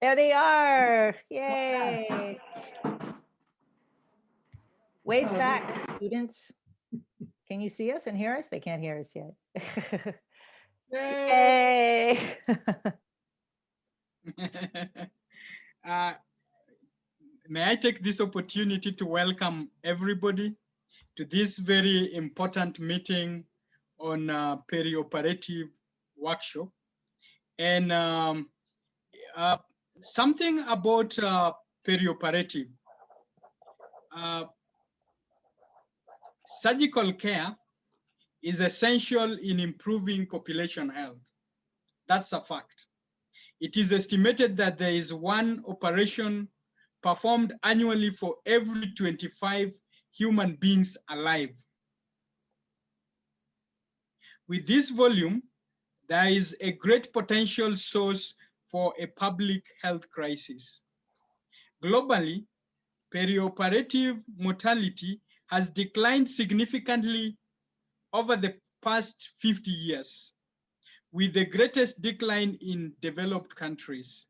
There they are. Yay. Wave back, students. Can you see us and hear us? They can't hear us yet. Yay. uh, may I take this opportunity to welcome everybody to this very important meeting on perioperative workshop. And something about perioperative. Surgical care is essential in improving population health. That's a fact. It is estimated that there is one operation performed annually for every 25 human beings alive. With this volume, there is a great potential source for a public health crisis. Globally, perioperative mortality has declined significantly over the past 50 years, with the greatest decline in developed countries.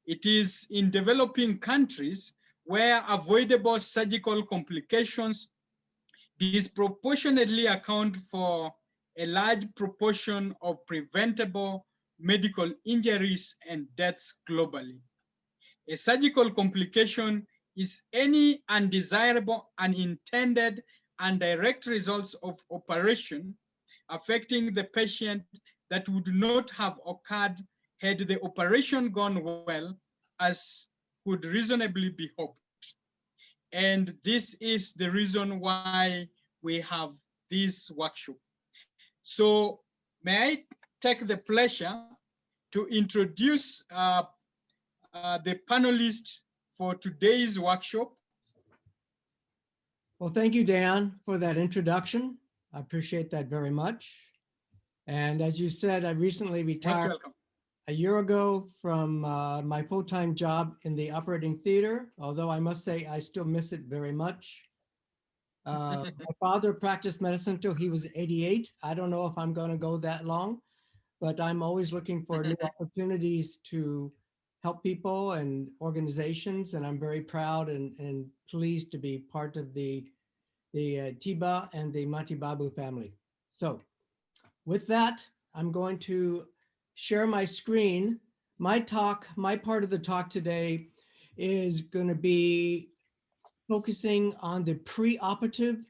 It is in developing countries where avoidable surgical complications disproportionately account for a large proportion of preventable medical injuries and deaths globally. A surgical complication is any undesirable, unintended, and direct results of operation affecting the patient that would not have occurred had the operation gone well, as could reasonably be hoped. And this is the reason why we have this workshop. So may I take the pleasure to introduce the panelists for today's workshop. Well, thank you, Dan, for that introduction. I appreciate that very much. And as you said, I recently retired a year ago from my full-time job in the operating theater, although I must say I still miss it very much. My father practiced medicine until he was 88. I don't know if I'm going to go that long, but I'm always looking for new opportunities to help people and organizations, and I'm very proud and pleased to be part of the Tiba and the Matibabu family. So with that, I'm going to share my screen. My part of the talk today is going to be focusing on the preoperative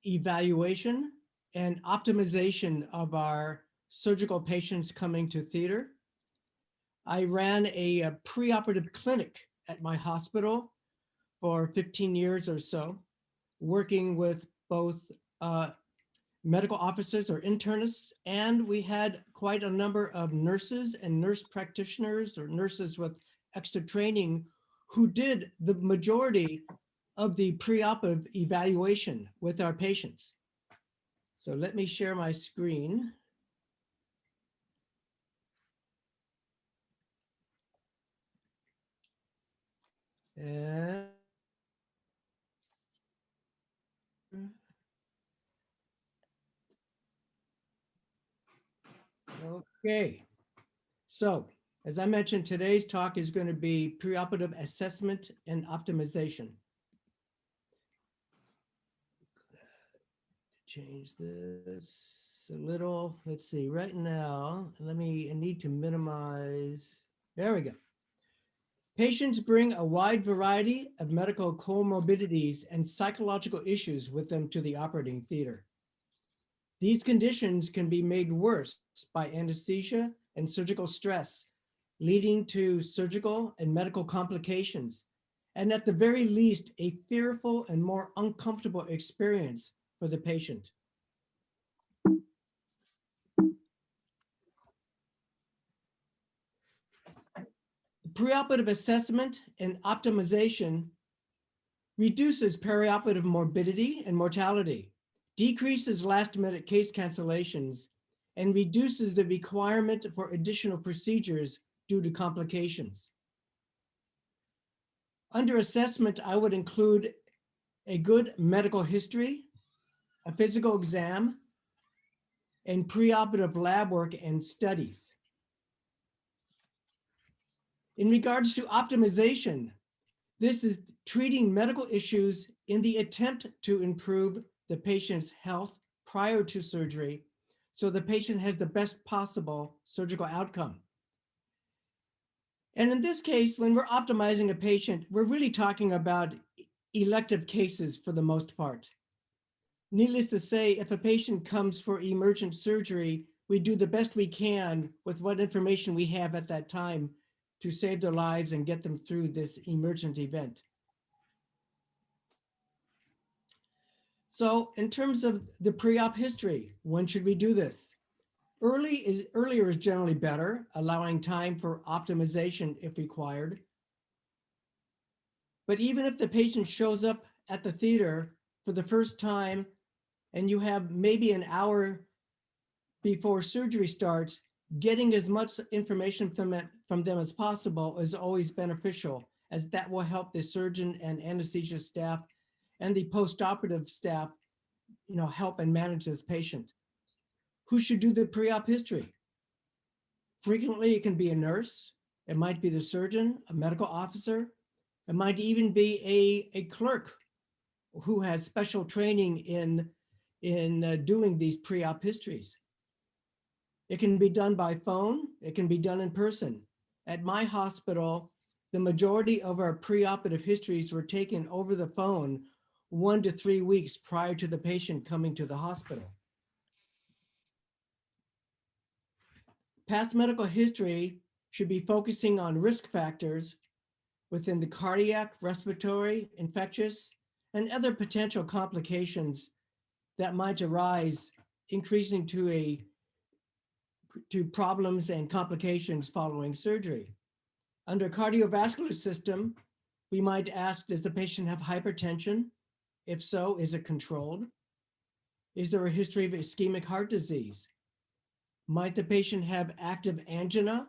evaluation and optimization of our surgical patients coming to theater. I ran a preoperative clinic at my hospital for 15 years or so, working with both medical officers or internists, and we had quite a number of nurses and nurse practitioners or nurses with extra training who did the majority of the preoperative evaluation with our patients. So let me share my screen. Okay, so as I mentioned, today's talk is going to be preoperative assessment and optimization. Change this a little. Let's see, right now, I need to minimize. There we go. Patients bring a wide variety of medical comorbidities and psychological issues with them to the operating theater. These conditions can be made worse by anesthesia and surgical stress, leading to surgical and medical complications, and at the very least, a fearful and more uncomfortable experience for the patient. Preoperative assessment and optimization reduces perioperative morbidity and mortality, decreases last-minute case cancellations, and reduces the requirement for additional procedures due to complications. Under assessment, I would include a good medical history, a physical exam, and preoperative lab work and studies. In regards to optimization, this is treating medical issues in the attempt to improve the patient's health prior to surgery so the patient has the best possible surgical outcome. And in this case, when we're optimizing a patient, we're really talking about elective cases for the most part. Needless to say, if a patient comes for emergent surgery, we do the best we can with what information we have at that time to save their lives and get them through this emergent event. So in terms of the pre-op history, when should we do this? Earlier is generally better, allowing time for optimization if required. But even if the patient shows up at the theater for the first time and you have maybe an hour before surgery starts, getting as much information from them as possible is always beneficial, as that will help the surgeon and anesthesia staff and the post-operative staff, help and manage this patient. Who should do the pre-op history? Frequently, it can be a nurse. It might be the surgeon, a medical officer. It might even be a clerk who has special training in doing these pre-op histories. It can be done by phone. It can be done in person. At my hospital, the majority of our preoperative histories were taken over the phone 1 to 3 weeks prior to the patient coming to the hospital. Past medical history should be focusing on risk factors within the cardiac, respiratory, infectious, and other potential complications that might arise, increasing to problems and complications following surgery. Under cardiovascular system, we might ask, does the patient have hypertension? If so, is it controlled? Is there a history of ischemic heart disease? Might the patient have active angina?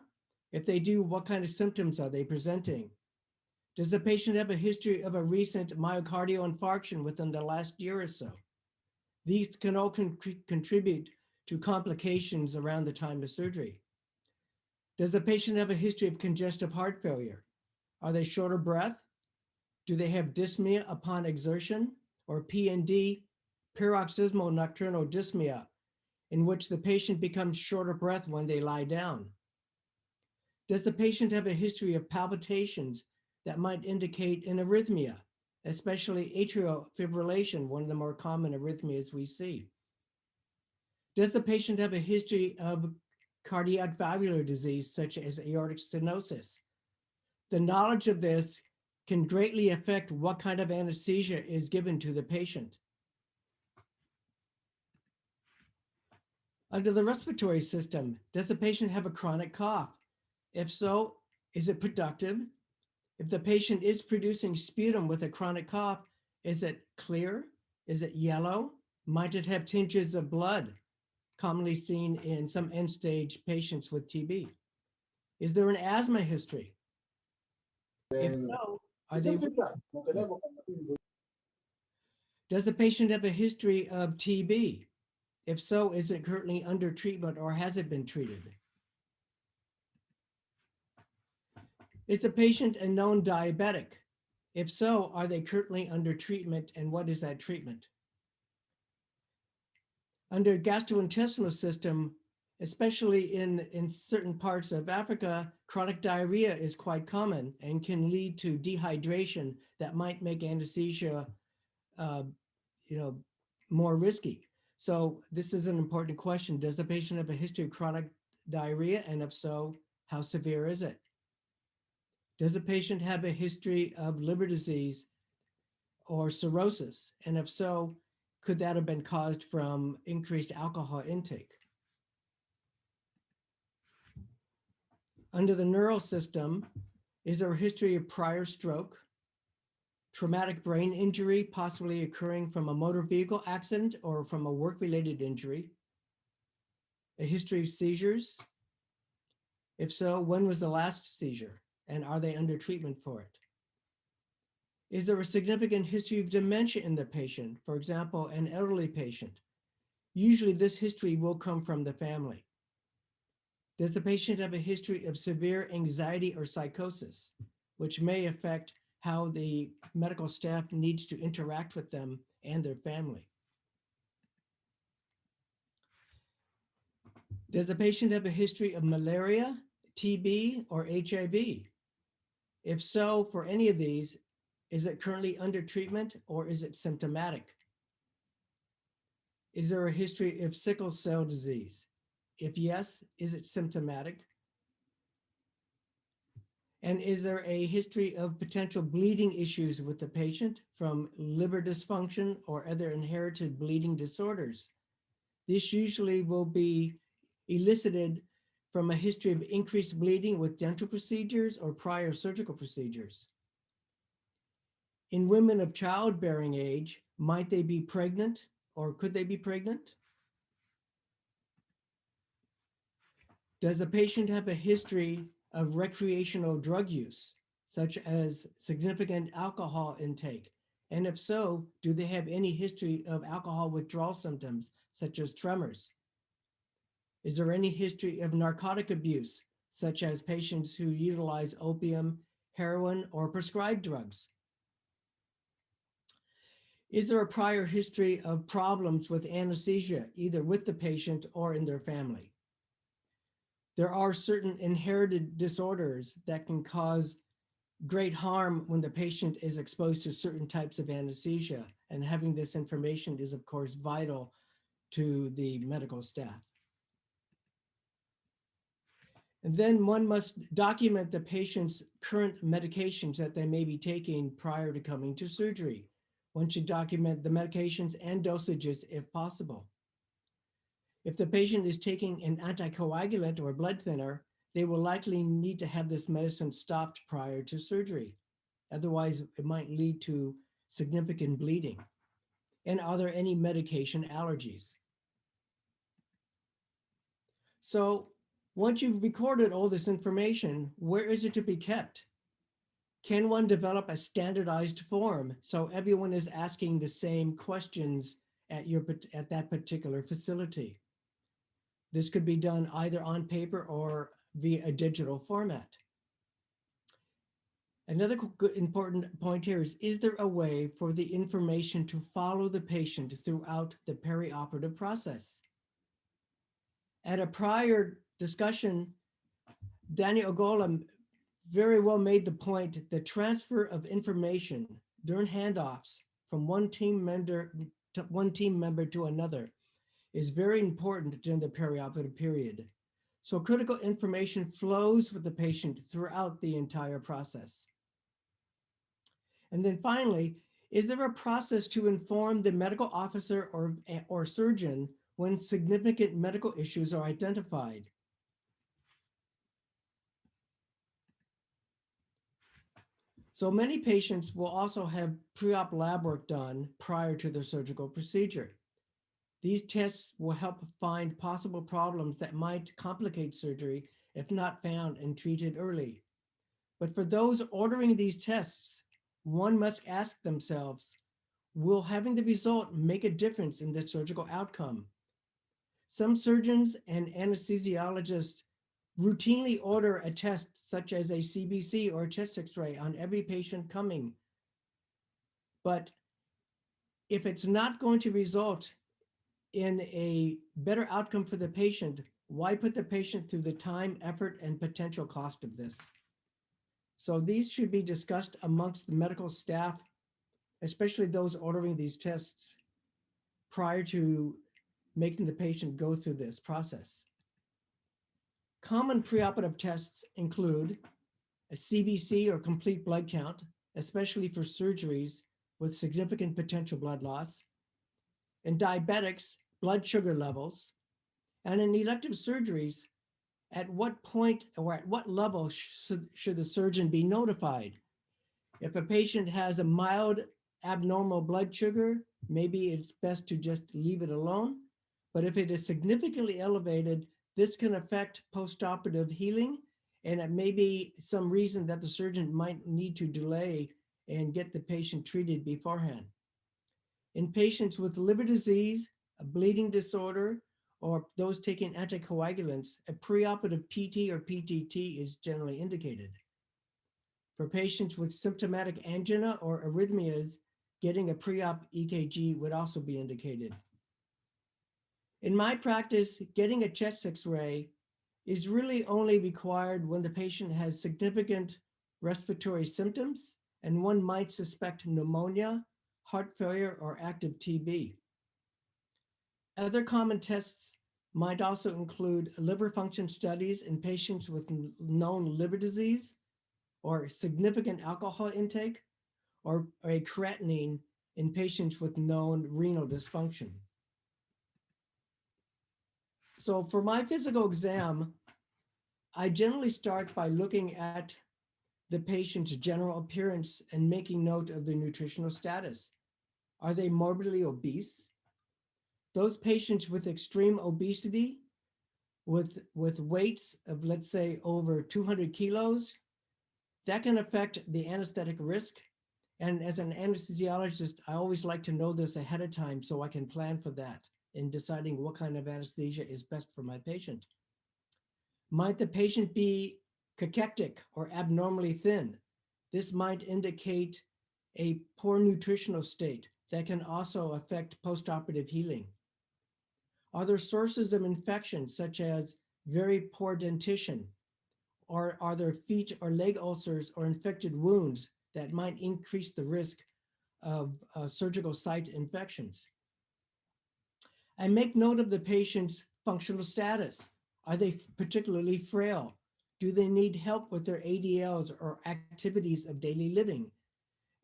If they do, what kind of symptoms are they presenting? Does the patient have a history of a recent myocardial infarction within the last year or so? These can all contribute to complications around the time of surgery. Does the patient have a history of congestive heart failure? Are they short of breath? Do they have dyspnea upon exertion, or PND, paroxysmal nocturnal dyspnea, in which the patient becomes short of breath when they lie down? Does the patient have a history of palpitations that might indicate an arrhythmia, especially atrial fibrillation, one of the more common arrhythmias we see? Does the patient have a history of cardiac valvular disease, such as aortic stenosis? The knowledge of this can greatly affect what kind of anesthesia is given to the patient. Under the respiratory system, does the patient have a chronic cough? If so, is it productive? If the patient is producing sputum with a chronic cough, is it clear? Is it yellow? Might it have tinges of blood, commonly seen in some end-stage patients with TB? Is there an asthma history? If so, are they? Does the patient have a history of TB? If so, is it currently under treatment or has it been treated? Is the patient a known diabetic? If so, are they currently under treatment, and what is that treatment? Under gastrointestinal system, especially in certain parts of Africa, chronic diarrhea is quite common and can lead to dehydration that might make anesthesia more risky. So this is an important question. Does the patient have a history of chronic diarrhea? And if so, how severe is it? Does the patient have a history of liver disease or cirrhosis? And if so, could that have been caused from increased alcohol intake? Under the neural system, is there a history of prior stroke, traumatic brain injury, possibly occurring from a motor vehicle accident or from a work-related injury, a history of seizures? If so, when was the last seizure, and are they under treatment for it? Is there a significant history of dementia in the patient, for example, an elderly patient? Usually this history will come from the family. Does the patient have a history of severe anxiety or psychosis, which may affect how the medical staff needs to interact with them and their family? Does the patient have a history of malaria, TB, or HIV? If so, for any of these, is it currently under treatment or is it symptomatic? Is there a history of sickle cell disease? If yes, is it symptomatic? And is there a history of potential bleeding issues with the patient from liver dysfunction or other inherited bleeding disorders? This usually will be elicited from a history of increased bleeding with dental procedures or prior surgical procedures. In women of childbearing age, might they be pregnant or could they be pregnant? Does the patient have a history of recreational drug use, such as significant alcohol intake? And if so, do they have any history of alcohol withdrawal symptoms, such as tremors? Is there any history of narcotic abuse, such as patients who utilize opium, heroin, or prescribed drugs? Is there a prior history of problems with anesthesia, either with the patient or in their family? There are certain inherited disorders that can cause great harm when the patient is exposed to certain types of anesthesia, and having this information is, of course, vital to the medical staff. And then one must document the patient's current medications that they may be taking prior to coming to surgery. One should document the medications and dosages if possible. If the patient is taking an anticoagulant or a blood thinner, they will likely need to have this medicine stopped prior to surgery. Otherwise, it might lead to significant bleeding. And are there any medication allergies? So once you've recorded all this information, where is it to be kept? Can one develop a standardized form so everyone is asking the same questions at that particular facility? This could be done either on paper or via a digital format. Another good important point here is there a way for the information to follow the patient throughout the perioperative process? At a prior discussion, Daniel Ogola very well made the point that transfer of information during handoffs from one team member to another is very important during the perioperative period. So critical information flows with the patient throughout the entire process. And then finally, is there a process to inform the medical officer or surgeon when significant medical issues are identified? So many patients will also have pre-op lab work done prior to their surgical procedure. These tests will help find possible problems that might complicate surgery if not found and treated early. But for those ordering these tests, one must ask themselves, will having the result make a difference in the surgical outcome? Some surgeons and anesthesiologists routinely order a test such as a CBC or a chest X-ray on every patient coming. But if it's not going to result in a better outcome for the patient, why put the patient through the time, effort, and potential cost of this? So these should be discussed amongst the medical staff, especially those ordering these tests, prior to making the patient go through this process. Common preoperative tests include a CBC or complete blood count, especially for surgeries with significant potential blood loss, in diabetics, blood sugar levels, and in elective surgeries, at what point or at what level should the surgeon be notified? If a patient has a mild abnormal blood sugar, maybe it's best to just leave it alone. But if it is significantly elevated, this can affect postoperative healing, and it may be some reason that the surgeon might need to delay and get the patient treated beforehand. In patients with liver disease, a bleeding disorder, or those taking anticoagulants, a preoperative PT or PTT is generally indicated. For patients with symptomatic angina or arrhythmias, getting a pre-op EKG would also be indicated. In my practice, getting a chest X-ray is really only required when the patient has significant respiratory symptoms and one might suspect pneumonia, heart failure, or active TB. Other common tests might also include liver function studies in patients with known liver disease or significant alcohol intake, or a creatinine in patients with known renal dysfunction. So for my physical exam, I generally start by looking at the patient's general appearance and making note of their nutritional status. Are they morbidly obese? Those patients with extreme obesity, with weights of, let's say, over 200 kilos, that can affect the anesthetic risk. And as an anesthesiologist, I always like to know this ahead of time so I can plan for that in deciding what kind of anesthesia is best for my patient. Might the patient be cachectic or abnormally thin? This might indicate a poor nutritional state that can also affect postoperative healing. Are there sources of infection such as very poor dentition? Or are there feet or leg ulcers or infected wounds that might increase the risk of surgical site infections? I make note of the patient's functional status. Are they particularly frail? Do they need help with their ADLs or activities of daily living?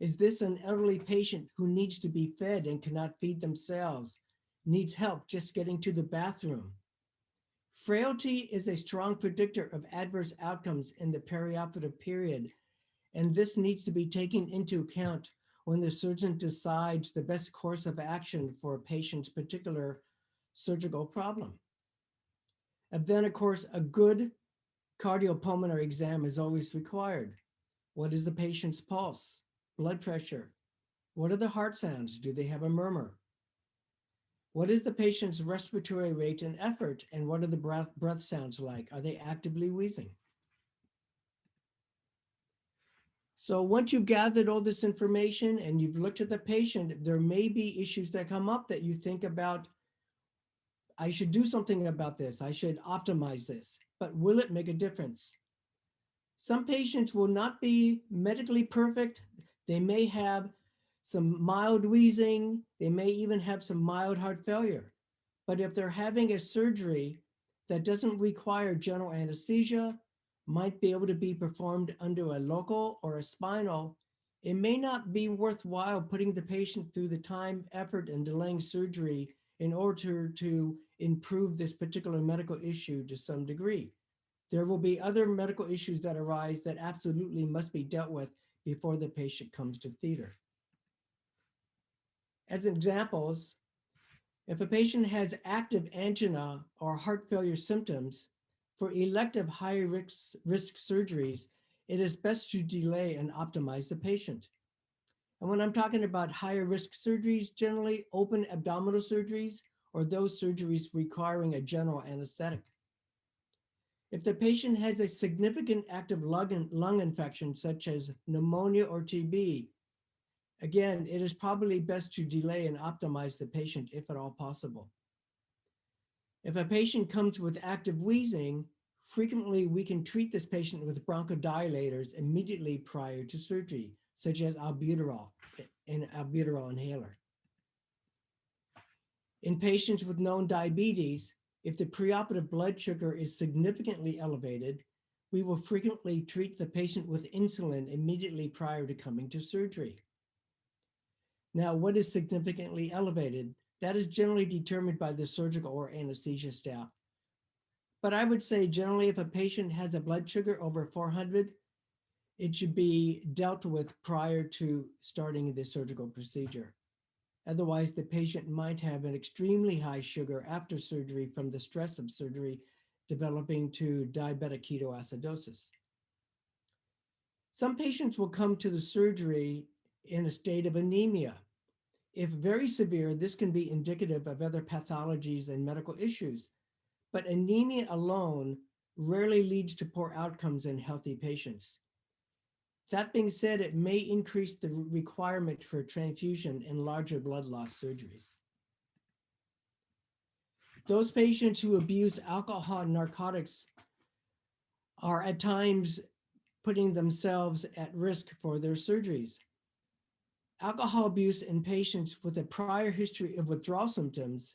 Is this an elderly patient who needs to be fed and cannot feed themselves, needs help just getting to the bathroom? Frailty is a strong predictor of adverse outcomes in the perioperative period, and this needs to be taken into account when the surgeon decides the best course of action for a patient's particular surgical problem. And then, of course, a good cardiopulmonary exam is always required. What is the patient's pulse, blood pressure? What are the heart sounds? Do they have a murmur? What is the patient's respiratory rate and effort? And what are the breath sounds like? Are they actively wheezing? So once you've gathered all this information and you've looked at the patient, there may be issues that come up that you think about, I should do something about this. I should optimize this, but will it make a difference? Some patients will not be medically perfect. They may have some mild wheezing. They may even have some mild heart failure. But if they're having a surgery that doesn't require general anesthesia, might be able to be performed under a local or a spinal, it may not be worthwhile putting the patient through the time, effort, and delaying surgery in order to improve this particular medical issue to some degree. There will be other medical issues that arise that absolutely must be dealt with before the patient comes to theater. As examples, if a patient has active angina or heart failure symptoms, for elective high-risk surgeries, it is best to delay and optimize the patient. And when I'm talking about higher risk surgeries, generally open abdominal surgeries or those surgeries requiring a general anesthetic. If the patient has a significant active lung infection, such as pneumonia or TB, again, it is probably best to delay and optimize the patient if at all possible. If a patient comes with active wheezing, frequently we can treat this patient with bronchodilators immediately prior to surgery, such as albuterol, an albuterol inhaler. In patients with known diabetes, if the preoperative blood sugar is significantly elevated, we will frequently treat the patient with insulin immediately prior to coming to surgery. Now, what is significantly elevated? That is generally determined by the surgical or anesthesia staff. But I would say generally if a patient has a blood sugar over 400, it should be dealt with prior to starting the surgical procedure. Otherwise, the patient might have an extremely high sugar after surgery from the stress of surgery, developing to diabetic ketoacidosis. Some patients will come to the surgery in a state of anemia. If very severe, this can be indicative of other pathologies and medical issues, but anemia alone rarely leads to poor outcomes in healthy patients. That being said, it may increase the requirement for transfusion in larger blood loss surgeries. Those patients who abuse alcohol and narcotics are at times putting themselves at risk for their surgeries. Alcohol abuse in patients with a prior history of withdrawal symptoms,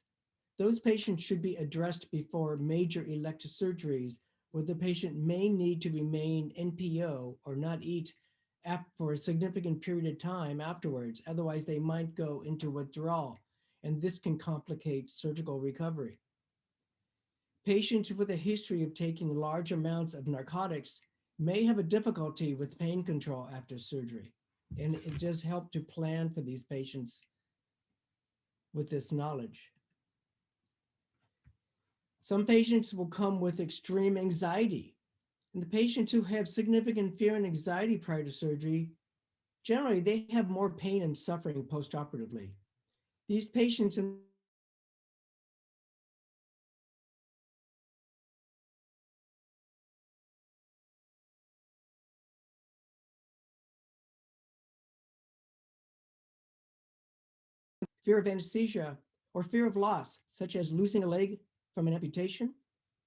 those patients should be addressed before major elective surgeries where the patient may need to remain NPO or not eat for a significant period of time afterwards. Otherwise, they might go into withdrawal, and this can complicate surgical recovery. Patients with a history of taking large amounts of narcotics may have a difficulty with pain control after surgery, and it does help to plan for these patients with this knowledge. Some patients will come with extreme anxiety, and the patients who have significant fear and anxiety prior to surgery, generally they have more pain and suffering postoperatively. These patients in fear of anesthesia or fear of loss, such as losing a leg from an amputation,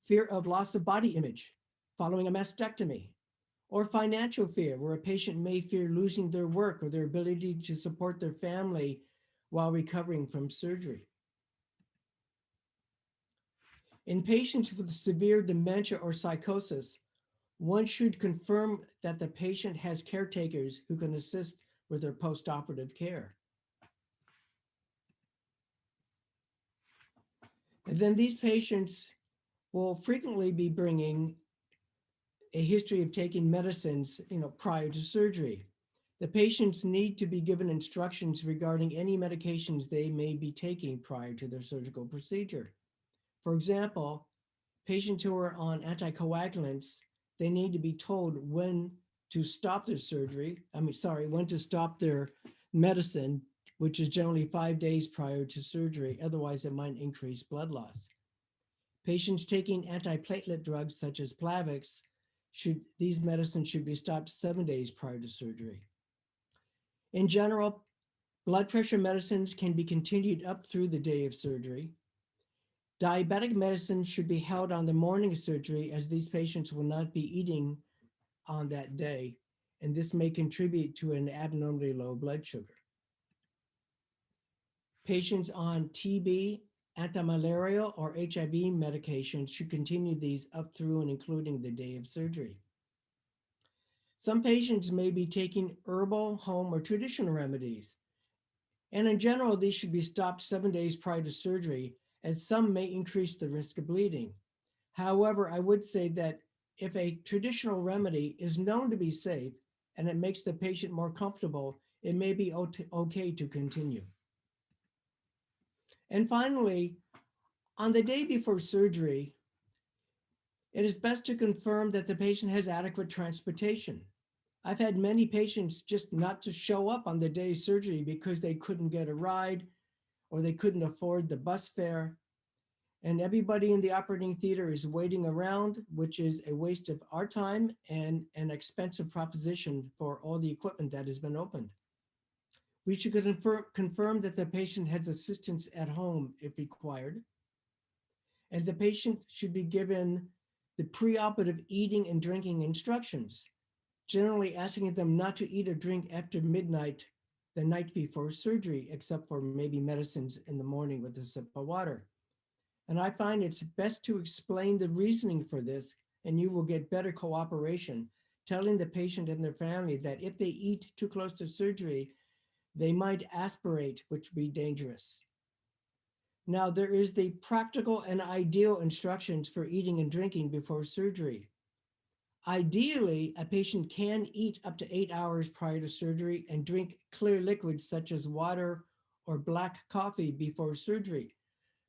fear of loss of body image following a mastectomy, or financial fear, where a patient may fear losing their work or their ability to support their family while recovering from surgery. In patients with severe dementia or psychosis, one should confirm that the patient has caretakers who can assist with their postoperative care. And then these patients will frequently be bringing a history of taking medicines, prior to surgery. The patients need to be given instructions regarding any medications they may be taking prior to their surgical procedure. For example, patients who are on anticoagulants, they need to be told when to stop their when to stop their medicine, which is generally 5 days prior to surgery. Otherwise, it might increase blood loss. Patients taking antiplatelet drugs such as Plavix, these medicines should be stopped 7 days prior to surgery. In general, blood pressure medicines can be continued up through the day of surgery. Diabetic medicine should be held on the morning of surgery, as these patients will not be eating on that day, and this may contribute to an abnormally low blood sugar. Patients on TB, antimalarial, or HIV medications should continue these up through and including the day of surgery. Some patients may be taking herbal, home, or traditional remedies, and in general, these should be stopped 7 days prior to surgery, as some may increase the risk of bleeding. However, I would say that if a traditional remedy is known to be safe and it makes the patient more comfortable, it may be okay to continue. And finally, on the day before surgery, it is best to confirm that the patient has adequate transportation. I've had many patients just not to show up on the day of surgery because they couldn't get a ride or they couldn't afford the bus fare. And everybody in the operating theater is waiting around, which is a waste of our time and an expensive proposition for all the equipment that has been opened. We should confirm that the patient has assistance at home if required. And the patient should be given the preoperative eating and drinking instructions, generally asking them not to eat or drink after midnight the night before surgery, except for maybe medicines in the morning with a sip of water. And I find it's best to explain the reasoning for this, and you will get better cooperation, telling the patient and their family that if they eat too close to surgery, they might aspirate, which would be dangerous. Now, there is the practical and ideal instructions for eating and drinking before surgery. Ideally, a patient can eat up to 8 hours prior to surgery and drink clear liquids such as water or black coffee before surgery.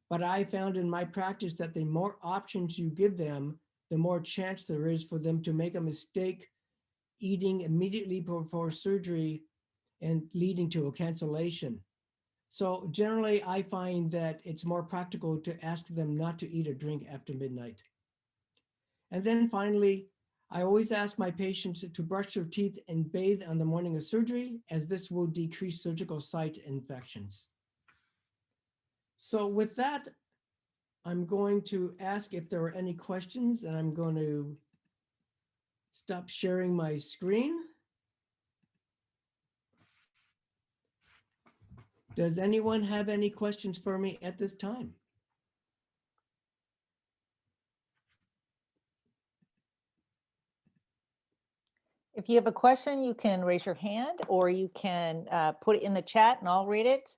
But I found in my practice that the more options you give them, the more chance there is for them to make a mistake eating immediately before surgery and leading to a cancellation. So generally, I find that it's more practical to ask them not to eat or drink after midnight. And then finally, I always ask my patients to brush their teeth and bathe on the morning of surgery, as this will decrease surgical site infections. So with that, I'm going to ask if there are any questions, and I'm going to stop sharing my screen. Does anyone have any questions for me at this time? If you have a question, you can raise your hand or you can put it in the chat and I'll read it.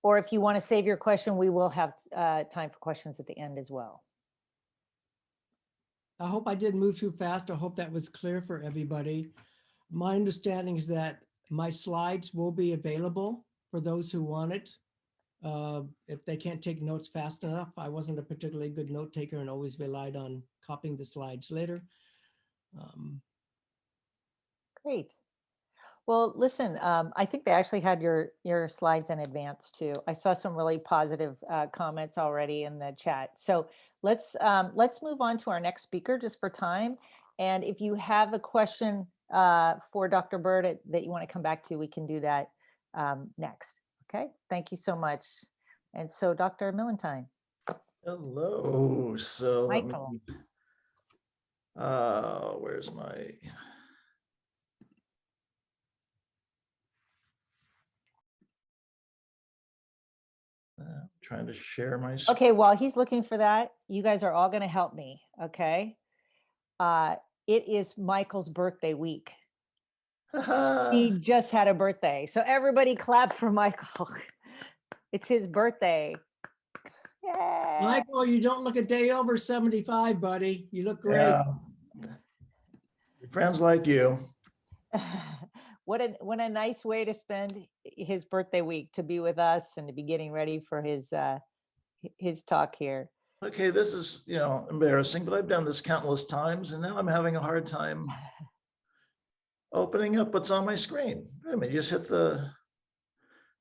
Or if you want to save your question, we will have time for questions at the end as well. I hope I didn't move too fast. I hope that was clear for everybody. My understanding is that my slides will be available for those who want it. If they can't take notes fast enough, I wasn't a particularly good note taker and always relied on copying the slides later. Great. Well, listen, I think they actually had your slides in advance too. I saw some really positive comments already in the chat. So let's move on to our next speaker just for time. And if you have a question for Dr. Bird that you want to come back to, we can do that next. Okay, thank you so much. And so Dr. Mellenthin. Hello. So let Michael. me, where's my, trying to share my screen. Okay, while he's looking for that, you guys are all going to help me, okay? It is Michael's birthday week. He just had a birthday. So everybody clap for Michael. It's his birthday. Yay. Michael, you don't look a day over 75, buddy. You look great. Yeah. Friends like you. What a nice way to spend his birthday week, to be with us and to be getting ready for his talk here. Okay, this is, embarrassing, but I've done this countless times and now I'm having a hard time opening up what's on my screen. Wait a minute, you just hit the...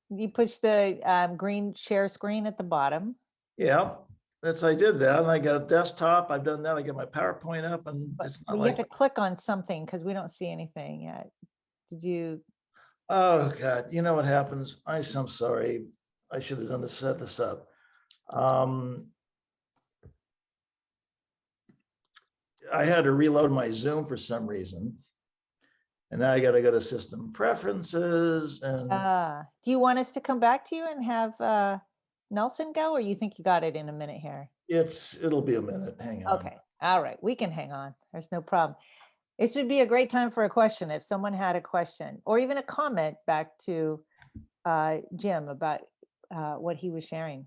You push the green share screen at the bottom. Yeah, I did that and I got a desktop. I've done that. I got my PowerPoint up and it's not You like... have to click on something because we don't see anything yet. Did you? Oh God, you know what happens? I'm sorry. I should have done to set this up. I had to reload my Zoom for some reason. And now I got to go to system preferences and... Do you want us to come back to you and have Nelson go, or you think you got it in a minute here? It'll be a minute. Hang on. Okay. All right. We can hang on. There's no problem. It should be a great time for a question if someone had a question or even a comment back to Jim about what he was sharing.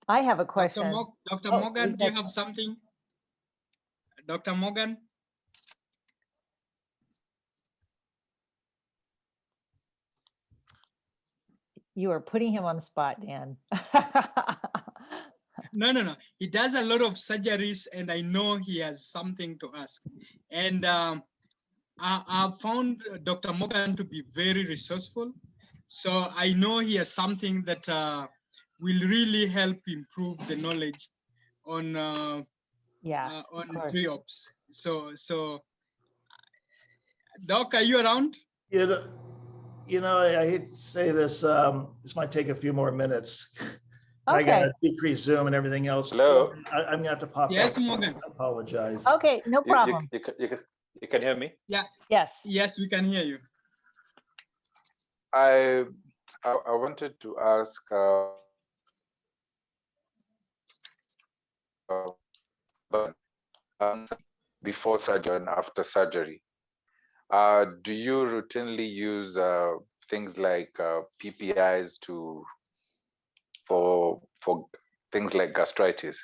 I have a question. Dr. Morgan, do you have something? Dr. Morgan? You are putting him on the spot, Dan. No. He does a lot of surgeries and I know he has something to ask. And I found Dr. Morgan to be very resourceful. So I know he has something that will really help improve the knowledge on Yes, on pre-ops. So Doc, are you around? I hate to say this. This might take a few more minutes. I okay. got to decrease Zoom and everything else. Hello. I'm gonna have to pop. Yes, out. Morgan. I apologize. Okay, no problem. You can hear me? Yeah. Yes. Yes, we can hear you. I wanted to ask before surgery and after surgery. Do you routinely use things like PPIs for things like gastritis?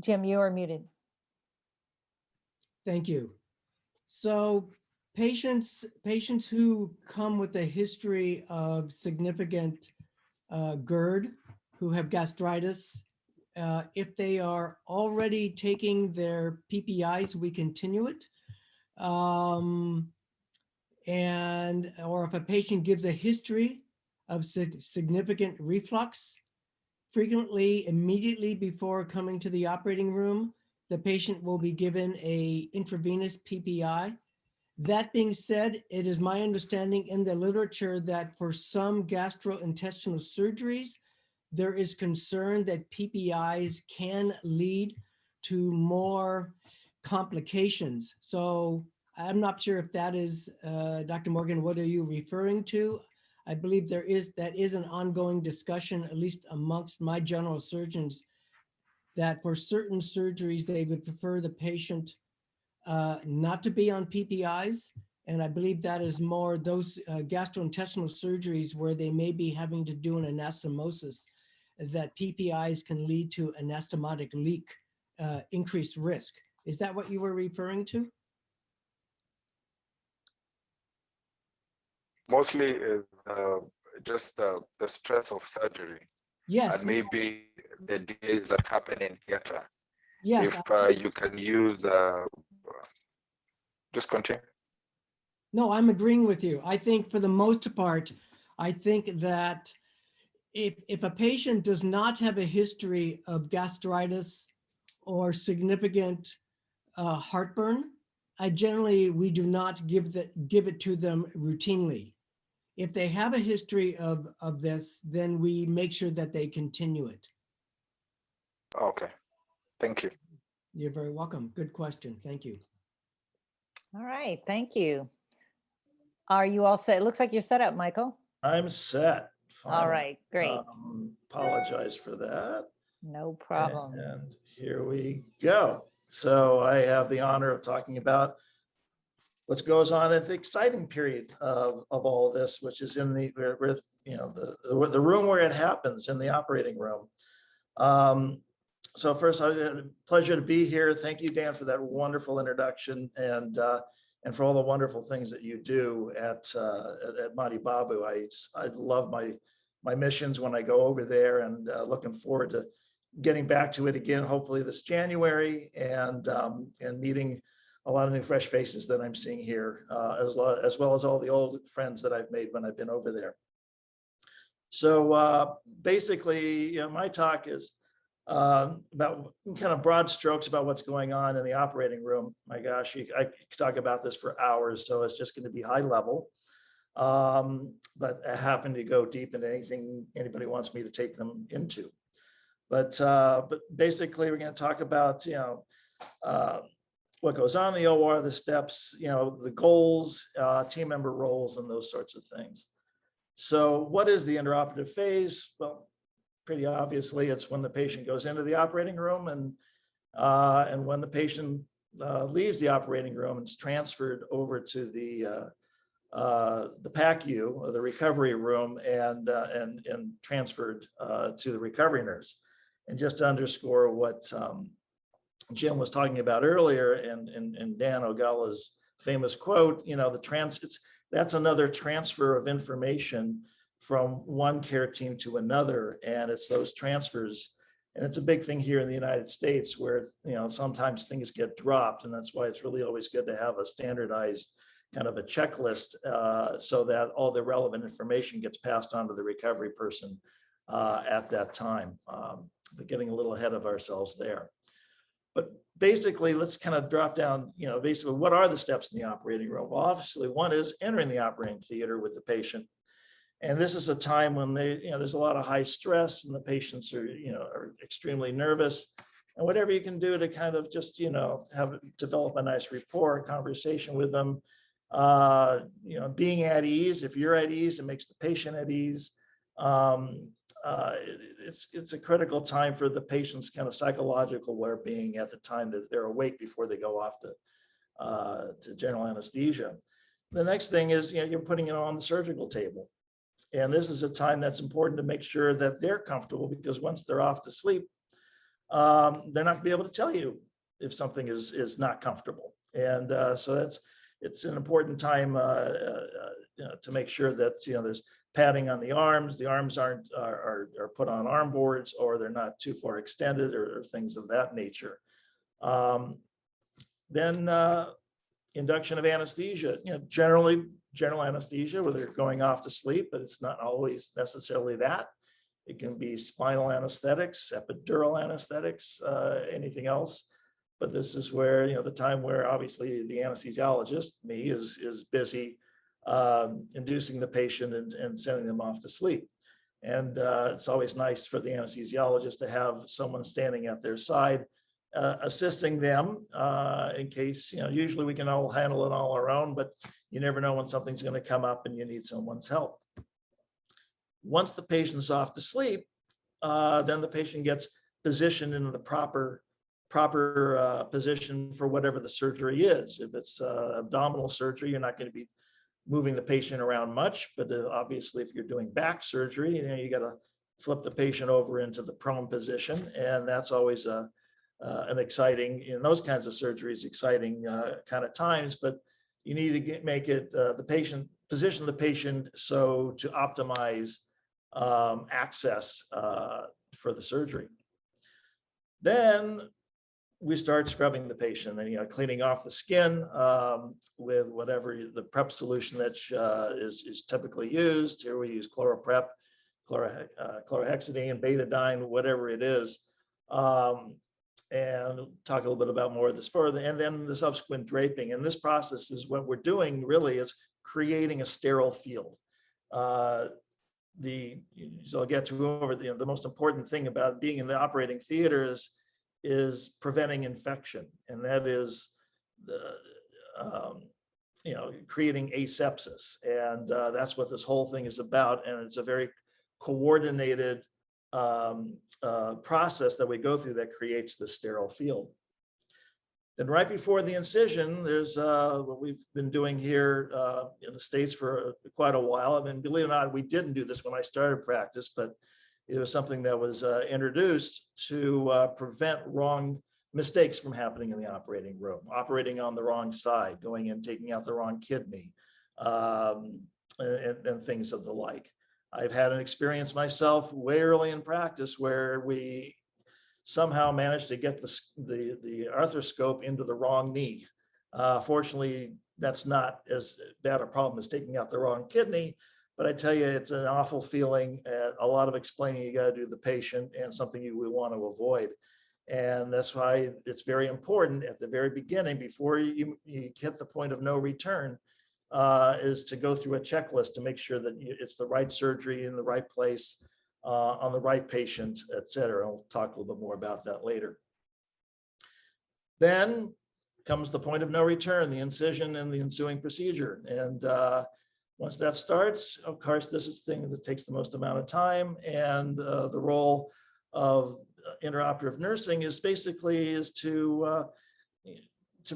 Jim, you are muted. Thank you. So patients who come with a history of significant GERD who have gastritis. If they are already taking their PPIs, we continue it. Or if a patient gives a history of significant reflux, frequently immediately before coming to the operating room, the patient will be given a intravenous PPI. That being said, it is my understanding in the literature that for some gastrointestinal surgeries, there is concern that PPIs can lead to more complications. So I'm not sure if that is, Dr. Morgan, what are you referring to? I believe that is an ongoing discussion, at least amongst my general surgeons, that for certain surgeries, they would prefer the patient not to be on PPIs. And I believe that is more those gastrointestinal surgeries where they may be having to do an anastomosis, that PPIs can lead to anastomotic leak, increased risk. Is that what you were referring to? Mostly is just the stress of surgery. Yes. And maybe the delays that happen in theater. Yes. If you can use, just continue. No, I'm agreeing with you. I think for the most part, I think that if a patient does not have a history of gastritis or significant heartburn, we do not give it to them routinely. If they have a history of this, then we make sure that they continue it. Okay, thank you. You're very welcome. Good question. Thank you. All right, thank you. Are you all set? It looks like you're set up, Michael. I'm set. All right, great. Apologize for that. No problem. And here we go. So I have the honor of talking about what goes on at the exciting period of all of this, which is in the room where it happens, in the operating room. So first, it's a pleasure to be here. Thank you, Dan, for that wonderful introduction and for all the wonderful things that you do at Madi Babu. I love my missions when I go over there, and looking forward to getting back to it again, hopefully this January, and meeting a lot of new fresh faces that I'm seeing here, as well as all the old friends that I've made when I've been over there. So basically, my talk is about kind of broad strokes about what's going on in the operating room. My gosh, I could talk about this for hours, so it's just going to be high level. But I happen to go deep into anything anybody wants me to take them into. But basically, we're going to talk about what goes on in the OR, the steps, the goals, team member roles, and those sorts of things. So what is the intraoperative phase? Well, pretty obviously, it's when the patient goes into the operating room and when the patient leaves the operating room and is transferred over to the PACU, or the recovery room, and transferred to the recovery nurse. And just to underscore what Jim was talking about earlier, and Dan Ogala's famous quote, that's another transfer of information from one care team to another, and it's those transfers. And it's a big thing here in the United States where, sometimes things get dropped, and that's why it's really always good to have a standardized kind of a checklist so that all the relevant information gets passed on to the recovery person at that time. But getting a little ahead of ourselves there. But basically, let's kind of drop down, basically, what are the steps in the operating room? Well, obviously, one is entering the operating theater with the patient. And this is a time when there's a lot of high stress, and the patients are extremely nervous. And whatever you can do to kind of just, develop a nice rapport, conversation with them, being at ease. If you're at ease, it makes the patient at ease. It's a critical time for the patient's kind of psychological well-being at the time that they're awake before they go off to general anesthesia. The next thing is, you're putting it on the surgical table. And this is a time that's important to make sure that they're comfortable, because once they're off to sleep, they're not going to be able to tell you if something is not comfortable. And so it's an important time to make sure that there's padding on the arms. The arms are put on arm boards, or they're not too far extended, or things of that nature. Then induction of anesthesia. Generally general anesthesia where they're going off to sleep, but it's not always necessarily that. It can be spinal anesthetics, epidural anesthetics, anything else. But this is where, the time where obviously the anesthesiologist, me, is busy inducing the patient and sending them off to sleep. And it's always nice for the anesthesiologist to have someone standing at their side, assisting them in case, usually we can all handle it all our own, but you never know when something's going to come up and you need someone's help. Once the patient's off to sleep, then the patient gets positioned in the proper position for whatever the surgery is. If it's abdominal surgery, you're not going to be moving the patient around much, but obviously if you're doing back surgery, you got to flip the patient over into the prone position, and that's always an exciting, in those kinds of surgeries, exciting kind of times. But you need to make it position the patient so to optimize access for the surgery. Then we start scrubbing the patient and cleaning off the skin with whatever the prep solution that is typically used. Here we use ChloraPrep, chlorhexidine, betadine, whatever it is. And talk a little bit about more of this further. And then the subsequent draping. And this process is what we're doing really is creating a sterile field. So I'll get to over the most important thing about being in the operating theater is preventing infection, and that is creating asepsis, and that's what this whole thing is about. And it's a very coordinated process that we go through that creates the sterile field. Then right before the incision, there's what we've been doing here in the States for quite a while. I mean, believe it or not, we didn't do this when I started practice, but it was something that was introduced to prevent wrong mistakes from happening in the operating room, operating on the wrong side, going in, taking out the wrong kidney, and things of the like. I've had an experience myself way early in practice where we somehow managed to get the arthroscope into the wrong knee. Fortunately, that's not as bad a problem as taking out the wrong kidney, but I tell you, it's an awful feeling, a lot of explaining you got to do to the patient, and something you would want to avoid. And that's why it's very important at the very beginning, before you hit the point of no return, is to go through a checklist to make sure that it's the right surgery in the right place, on the right patient, et cetera. I'll talk a little bit more about that later. Then comes the point of no return, the incision and the ensuing procedure. And once that starts, of course, this is the thing that takes the most amount of time. And the role of intraoperative nursing is basically to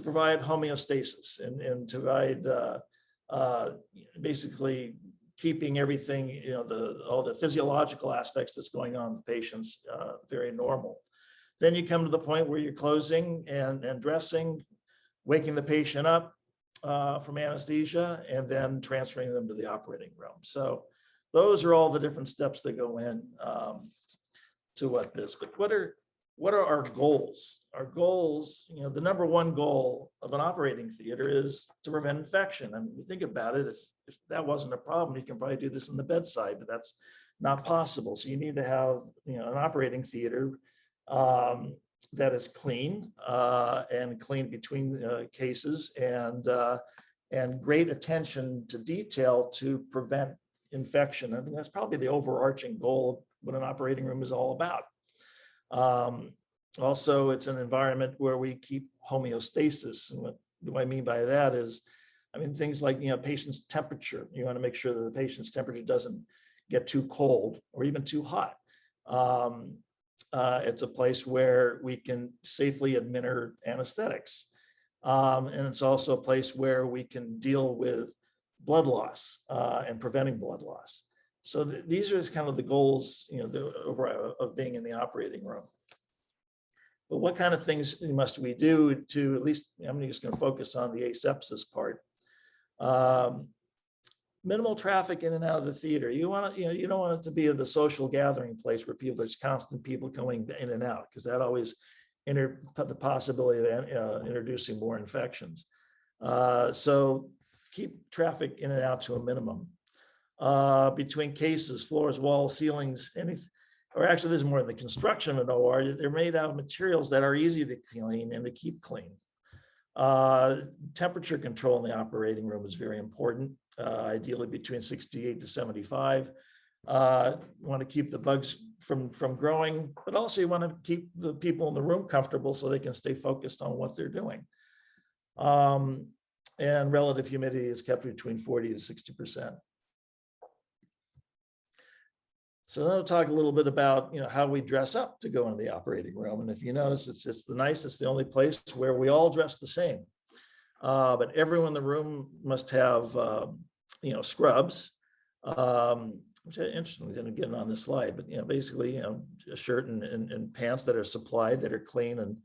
provide homeostasis and to provide basically keeping everything, all the physiological aspects that's going on with patients very normal. Then you come to the point where you're closing and dressing, waking the patient up from anesthesia, and then transferring them to the operating room. So those are all the different steps that go in to but what are our goals? Our goals, the number one goal of an operating theater is to prevent infection. I mean, you think about it, if that wasn't a problem, you can probably do this in the bedside, but that's not possible. So you need to have, an operating theater that is clean and clean between cases, and great attention to detail to prevent infection. I think that's probably the overarching goal of what an operating room is all about. Also, it's an environment where we keep homeostasis. And what do I mean by that is, things like, patient's temperature. You want to make sure that the patient's temperature doesn't get too cold or even too hot. It's a place where we can safely administer anesthetics. And it's also a place where we can deal with blood loss and preventing blood loss. So these are kind of the goals, of being in the operating room. But what kind of things must we do to, at least, I'm just going to focus on the asepsis part. Minimal traffic in and out of the theater. You want to, you don't want it to be the social gathering place where there's constant people going in and out, because that always put the possibility of introducing more infections. So keep traffic in and out to a minimum. Between cases, floors, walls, ceilings, anything, or actually there's more in the construction of an OR, they're made out of materials that are easy to clean and to keep clean. Temperature control in the operating room is very important, ideally between 68 to 75. You want to keep the bugs from growing, but also you want to keep the people in the room comfortable so they can stay focused on what they're doing. And relative humidity is kept between 40 to 60%. So then we'll talk a little bit about, how we dress up to go into the operating room. And if you notice, it's the only place where we all dress the same. But everyone in the room must have, scrubs, which I interestingly didn't get on this slide, but, basically, a shirt and pants that are supplied, that are clean and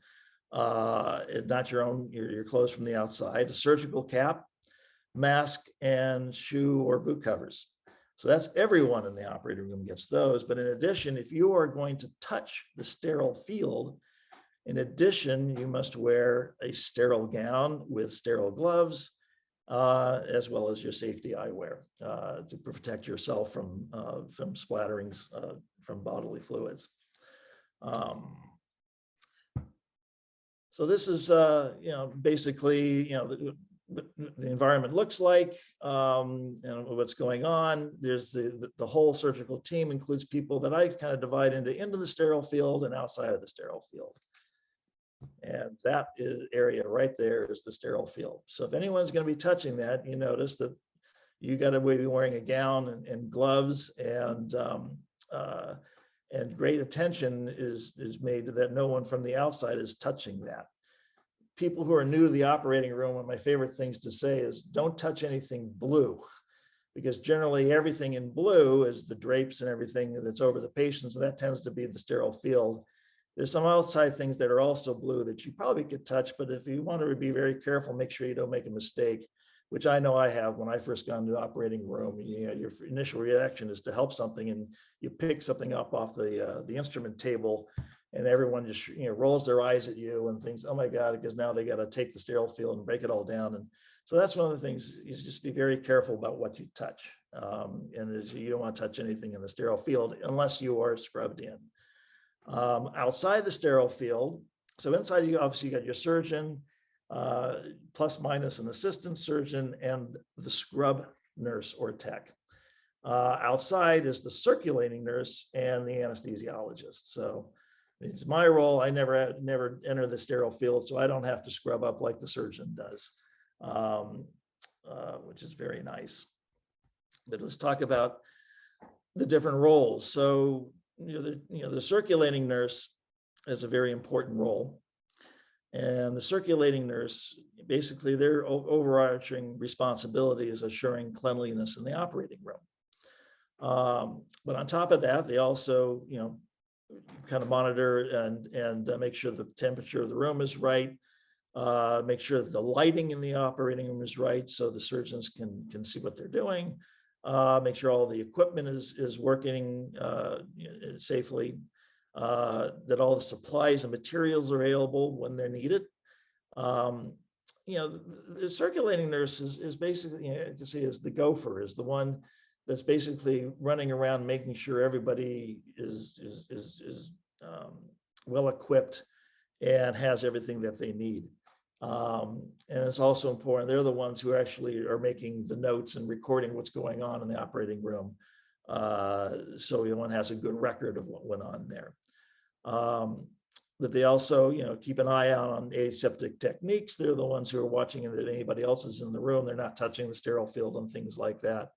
not your clothes from the outside, a surgical cap, mask, and shoe or boot covers. So that's everyone in the operating room gets those. But in addition, if you are going to touch the sterile field, in addition, you must wear a sterile gown with sterile gloves, as well as your safety eyewear to protect yourself from splatterings from bodily fluids. So this is, basically, the environment looks like, and what's going on. There's the whole surgical team includes people that I kind of divide into the sterile field and outside of the sterile field. And that area right there is the sterile field. So if anyone's going to be touching that, you notice that you got to be wearing a gown and gloves, and great attention is made to that no one from the outside is touching that. People who are new to the operating room, one of my favorite things to say is don't touch anything blue, because generally everything in blue is the drapes and everything that's over the patients, and that tends to be the sterile field. There's some outside things that are also blue that you probably could touch, but if you want to be very careful, make sure you don't make a mistake, which I know I have when I first got into the operating room. Your initial reaction is to help something, and you pick something up off the instrument table, and everyone just rolls their eyes at you and thinks, oh my God, because now they got to take the sterile field and break it all down. And so that's one of the things, is just be very careful about what you touch. And you don't want to touch anything in the sterile field unless you are scrubbed in. Outside the sterile field, so inside you obviously got your surgeon, plus minus an assistant surgeon, and the scrub nurse or tech. Outside is the circulating nurse and the anesthesiologist. So it's my role. I never enter the sterile field, so I don't have to scrub up like the surgeon does, which is very nice. But let's talk about the different roles. So the circulating nurse is a very important role, and the circulating nurse, basically their overarching responsibility is assuring cleanliness in the operating room. But on top of that, they also kind of monitor and make sure the temperature of the room is right, make sure that the lighting in the operating room is right so the surgeons can see what they're doing, make sure all the equipment is working safely, that all the supplies and materials are available when they're needed. The circulating nurse is basically, to see as the gopher, is the one that's basically running around making sure everybody is well equipped and has everything that they need. And it's also important, they're the ones who actually are making the notes and recording what's going on in the operating room. So everyone has a good record of what went on there. But they also, keep an eye out on aseptic techniques. They're the ones who are watching that anybody else is in the room. They're not touching the sterile field and things like that.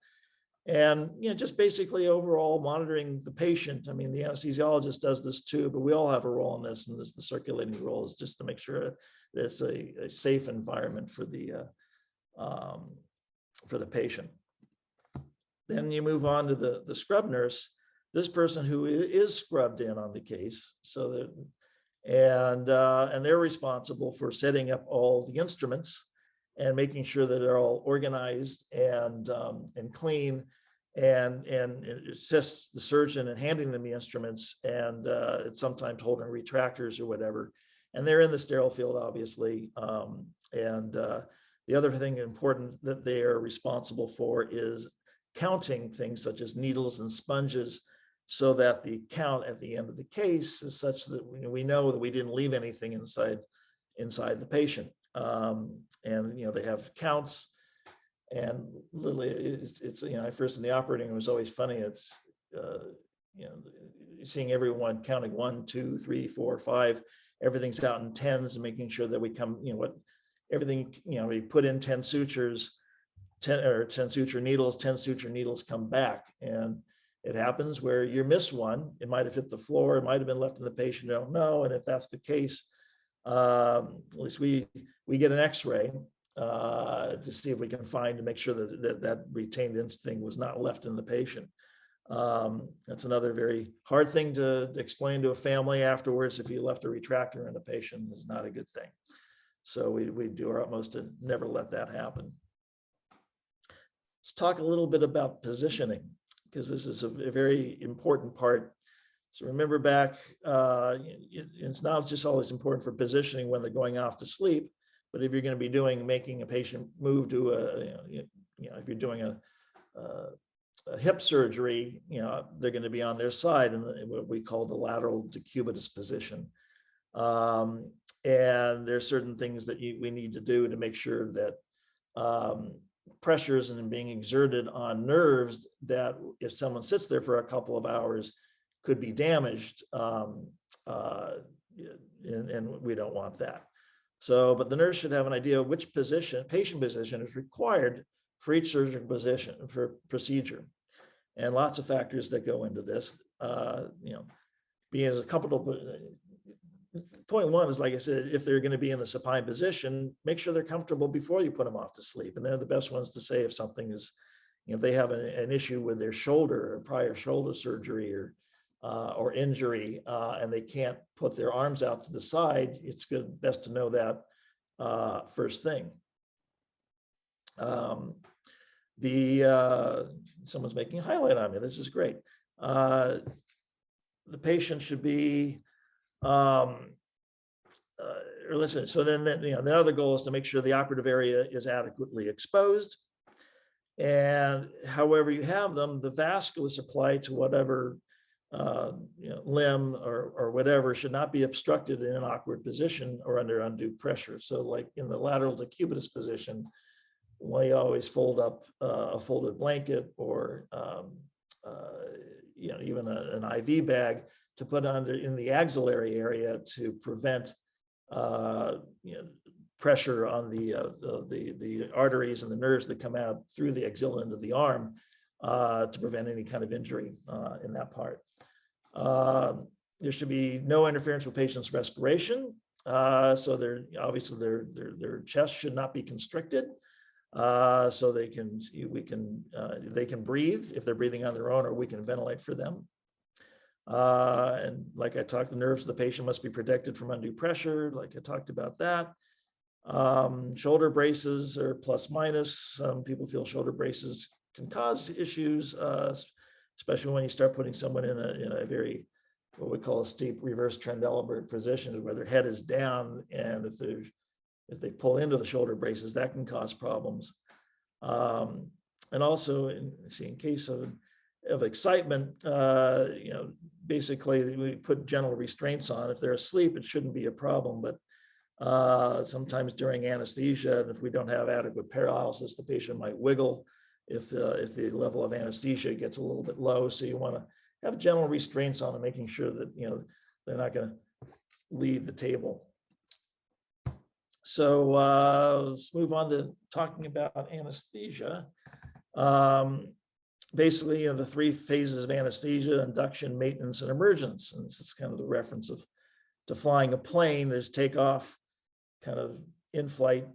And, just basically overall monitoring the patient. I mean, the anesthesiologist does this too, but we all have a role in this, and the circulating role is just to make sure that it's a safe environment for the patient. Then you move on to the scrub nurse, this person who is scrubbed in on the case. So that, and they're responsible for setting up all the instruments and making sure that they're all organized and clean, and assists the surgeon in handing them the instruments, and sometimes holding retractors or whatever. And they're in the sterile field, obviously. The other thing important that they are responsible for is counting things such as needles and sponges, so that the count at the end of the case is such that we know that we didn't leave anything inside the patient. And they have counts, and literally it's first in the operating room was always funny. It's seeing everyone counting 1, 2, 3, 4, 5. Everything's out in tens, and making sure that we come, everything, we put in 10 sutures, 10 suture needles, 10 suture needles come back. And it happens where you miss one. It might have hit the floor. It might have been left in the patient. You don't know. And if that's the case, at least we get an X-ray to see if we can find, to make sure that retained thing was not left in the patient. That's another very hard thing to explain to a family afterwards. If you left a retractor in a patient, is not a good thing. So we do our utmost to never let that happen. Let's talk a little bit about positioning, because this is a very important part. So remember back, it's not just always important for positioning when they're going off to sleep, but if you're going to be making a patient move to if you're doing a hip surgery, they're going to be on their side in what we call the lateral decubitus position. And there's certain things that we need to do to make sure that pressures and being exerted on nerves, that if someone sits there for a couple of hours, could be damaged, and we don't want that. So, but the nurse should have an idea of which patient position is required for each surgical position for procedure, and lots of factors that go into this. Being as a comfortable. Point one is, like I said, if they're going to be in the supine position, make sure they're comfortable before you put them off to sleep. And they're the best ones to say if something is, if they have an issue with their shoulder, or prior shoulder surgery, or injury, and they can't put their arms out to the side, it's best to know that first thing. Someone's making a highlight on me. This is great. The patient should be. Or listen, so then the other goal is to make sure the operative area is adequately exposed, and however you have them, the vascular supply to whatever limb or whatever should not be obstructed in an awkward position or under undue pressure. So like in the lateral decubitus position, we always fold up a folded blanket, or even an IV bag to put in the axillary area to prevent pressure on the arteries and the nerves that come out through the axilla into the arm, to prevent any kind of injury in that part. There should be no interference with patient's respiration. So their chest should not be constricted, so they can breathe if they're breathing on their own, or we can ventilate for them. And like I talked, the nerves of the patient must be protected from undue pressure. Like I talked about that. Shoulder braces are plus minus. Some people feel shoulder braces can cause issues, especially when you start putting someone in a very, what we call a steep reverse Trendelenburg position, where their head is down, and if they pull into the shoulder braces, that can cause problems. And also, in case of excitement, basically we put gentle restraints on. If they're asleep, it shouldn't be a problem, but sometimes during anesthesia, and if we don't have adequate paralysis, the patient might wiggle if the level of anesthesia gets a little bit low. So you want to have gentle restraints on them, making sure that they're not going to leave the table. So let's move on to talking about anesthesia. Basically, the three phases of anesthesia: induction, maintenance, and emergence. And this is kind of the reference to flying a plane. There's takeoff, kind of in-flight,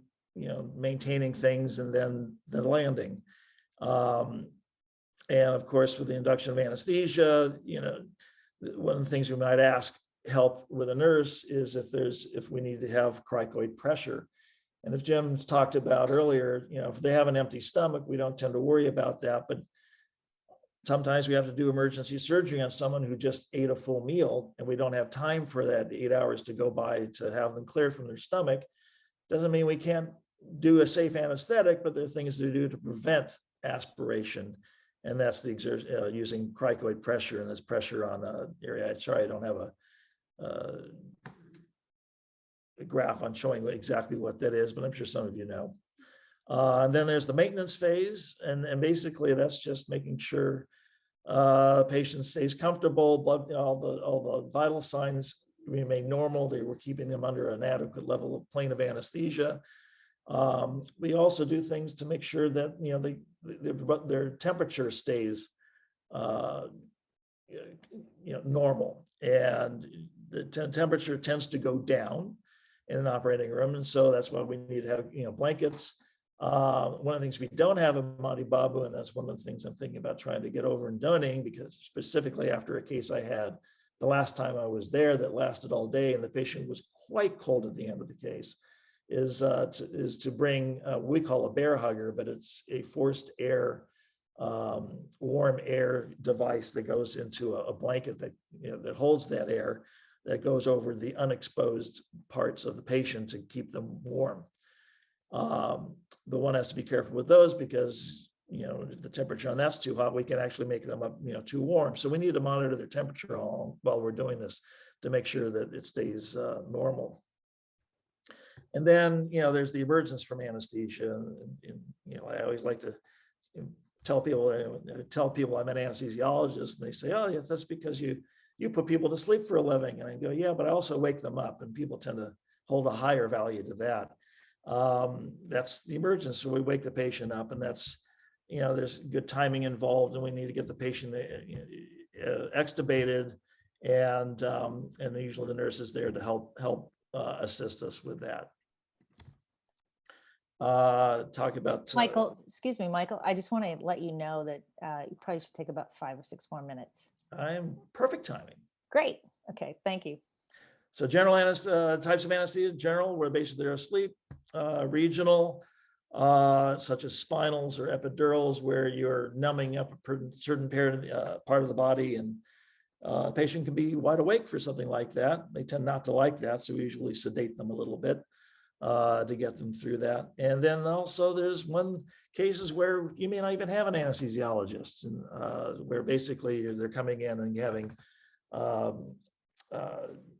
maintaining things, and then the landing. And of course, with the induction of anesthesia, one of the things we might ask help with a nurse is if we need to have cricoid pressure. And if Jim talked about earlier, if they have an empty stomach, we don't tend to worry about that. But sometimes we have to do emergency surgery on someone who just ate a full meal, and we don't have time for that 8 hours to go by to have them cleared from their stomach. Doesn't mean we can't do a safe anesthetic, but there are things to do to prevent aspiration. And that's the using cricoid pressure, and this pressure on the area. Sorry, I don't have a graph on showing exactly what that is, but I'm sure some of you know. And then there's the maintenance phase, and basically that's just making sure patient stays comfortable, blood, all the vital signs remain normal. They were keeping them under an adequate level of plane of anesthesia. We also do things to make sure that their temperature stays normal, and the temperature tends to go down in an operating room, and so that's why we need to have blankets. One of the things we don't have in Monte Babu, and that's one of the things I'm thinking about trying to get over and doing, because specifically after a case I had the last time I was there that lasted all day, and the patient was quite cold at the end of the case, is to bring we call a bear hugger, but it's a forced air, warm air device that goes into a blanket that that holds that air, that goes over the unexposed parts of the patient to keep them warm. But one has to be careful with those, because if the temperature on that's too hot, we can actually make them up too warm. So we need to monitor their temperature while we're doing this to make sure that it stays normal. And then there's the emergence from anesthesia. And I always like to tell people I'm an anesthesiologist, and they say, oh yeah, that's because you put people to sleep for a living. And I go, yeah, but I also wake them up, and people tend to hold a higher value to that. That's the emergence. So we wake the patient up, and that's, there's good timing involved, and we need to get the patient extubated, and usually the nurse is there to help assist us with that. Talk about Michael, excuse me, Michael, I just want to let you know that you probably should take about 5 or 6 more minutes. I'm perfect timing. Great. Okay. Thank you. So general types of anesthesia, general, where basically they're asleep, regional, such as spinals or epidurals, where you're numbing up a certain part of the body, and the patient can be wide awake for something like that. They tend not to like that, so we usually sedate them a little bit to get them through that. And then also there's cases where you may not even have an anesthesiologist, and where basically they're coming in and having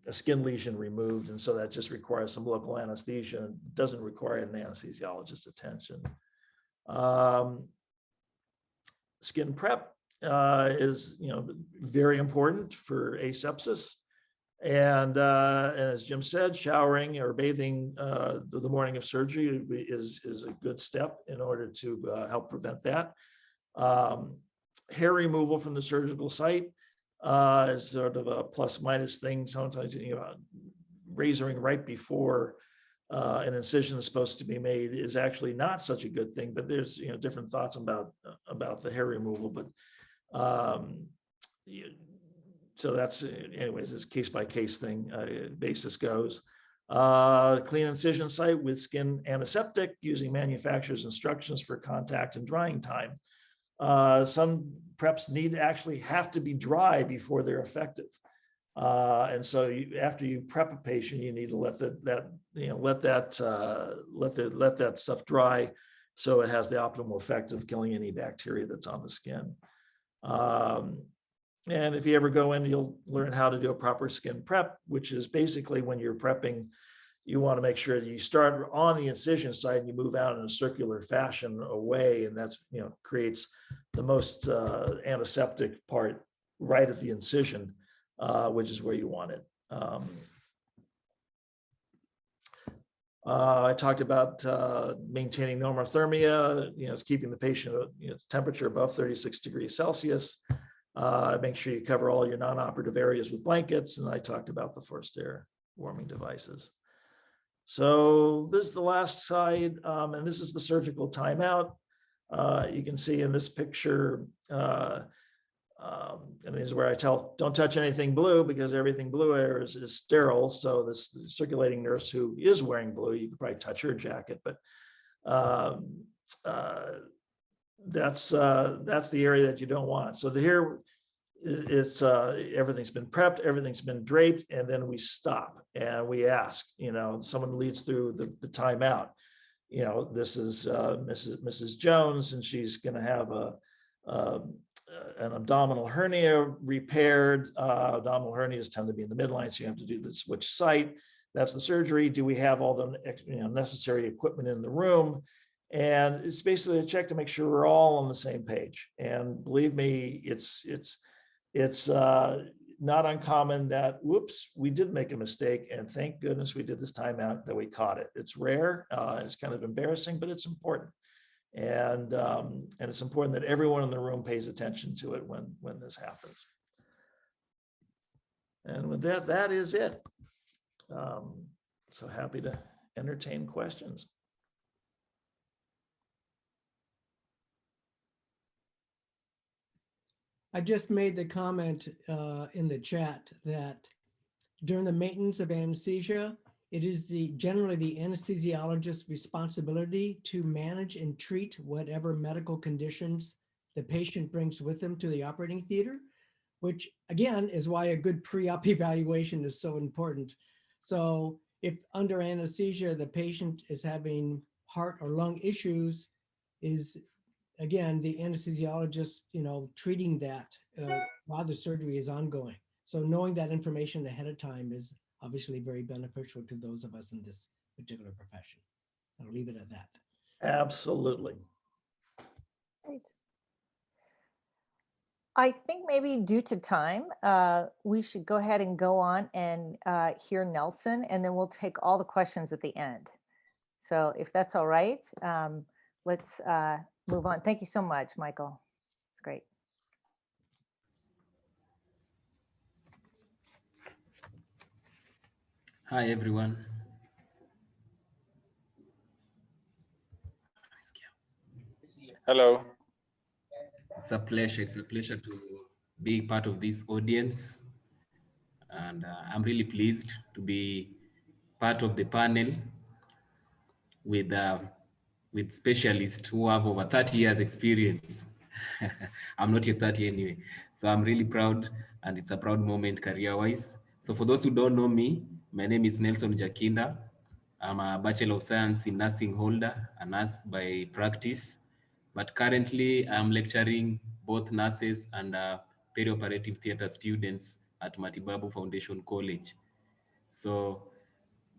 a skin lesion removed, and so that just requires some local anesthesia. It doesn't require an anesthesiologist's attention. Skin prep is very important for asepsis, and as Jim said, showering or bathing the morning of surgery is a good step in order to help prevent that. Hair removal from the surgical site is sort of a plus minus thing. Sometimes razoring right before an incision is supposed to be made is actually not such a good thing, but there's different thoughts about the hair removal. But so that's anyways, it's case by case thing, basis goes. Clean incision site with skin antiseptic using manufacturer's instructions for contact and drying time. Some preps actually have to be dry before they're effective. And so after you prep a patient, you need to let that stuff dry, so it has the optimal effect of killing any bacteria that's on the skin. And if you ever go in, you'll learn how to do a proper skin prep, which is basically when you're prepping, you want to make sure that you start on the incision site and you move out in a circular fashion away, and that's creates the most antiseptic part right at the incision, which is where you want it. I talked about maintaining normothermia. It's keeping the patient temperature above 36 degrees Celsius. Make sure you cover all your non-operative areas with blankets, and I talked about the forced air warming devices. So this is the last slide, and this is the surgical timeout. You can see in this picture And this is where I tell, don't touch anything blue because everything blue air is sterile. So this circulating nurse who is wearing blue, you could probably touch her jacket, but that's the area that you don't want. So here it's everything's been prepped, everything's been draped, and then we stop and we ask, someone leads through the timeout. This is Mrs. Jones, and she's going to have an abdominal hernia repaired. Abdominal hernias tend to be in the midline, so you have to do the switch site. That's the surgery. Do we have all the necessary equipment in the room? And it's basically a check to make sure we're all on the same page. And believe me, it's not uncommon that, whoops, we did make a mistake, and thank goodness we did this timeout that we caught it. It's rare, it's kind of embarrassing, but it's important. And it's important that everyone in the room pays attention to it when this happens. And with that, that is it. So happy to entertain questions. I just made the comment in the chat that during the maintenance of anesthesia, it is generally the anesthesiologist's responsibility to manage and treat whatever medical conditions the patient brings with them to the operating theater, which again is why a good pre-op evaluation is so important. So if under anesthesia, the patient is having heart or lung issues, is again, the anesthesiologist, treating that while the surgery is ongoing. So knowing that information ahead of time is obviously very beneficial to those of us in this particular profession. I'll leave it at that. Absolutely. Great. I think maybe due to time, we should go ahead and go on and hear Nelson, and then we'll take all the questions at the end. So if that's all right, let's move on. Thank you so much, Michael. It's great. Hi, everyone. Hello. It's a pleasure. It's a pleasure to be part of this audience. And I'm really pleased to be part of the panel with specialists who have over 30 years experience. I'm not yet 30 anyway. So I'm really proud, and it's a proud moment career-wise. So for those who don't know me, my name is Nelson Jakinda. I'm a Bachelor of Science in Nursing holder, a nurse by practice. But currently I'm lecturing both nurses and perioperative theater students at Matibabu Foundation College. So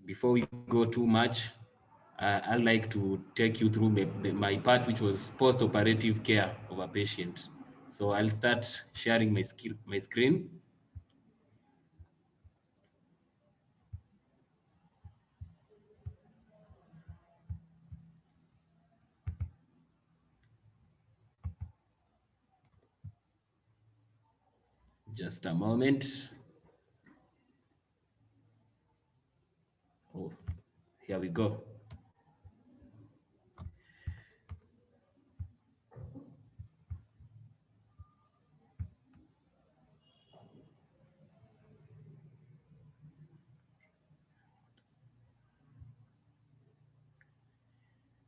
before we go too much, I'd like to take you through my part, which was post-operative care of a patient. So I'll start sharing my screen. Just a moment. Oh, here we go.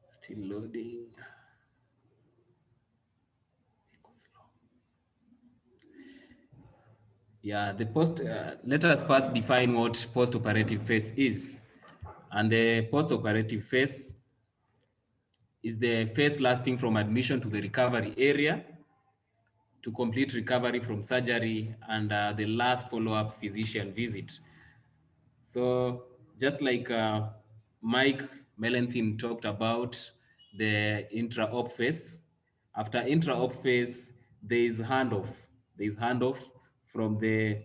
Still loading. Yeah, let us first define what post-operative phase is. And the post-operative phase is the phase lasting from admission to the recovery area to complete recovery from surgery and the last follow-up physician visit. So just like Mike Mellenthin talked about the intra-op phase, after intra-op phase, there is handoff. There is handoff from the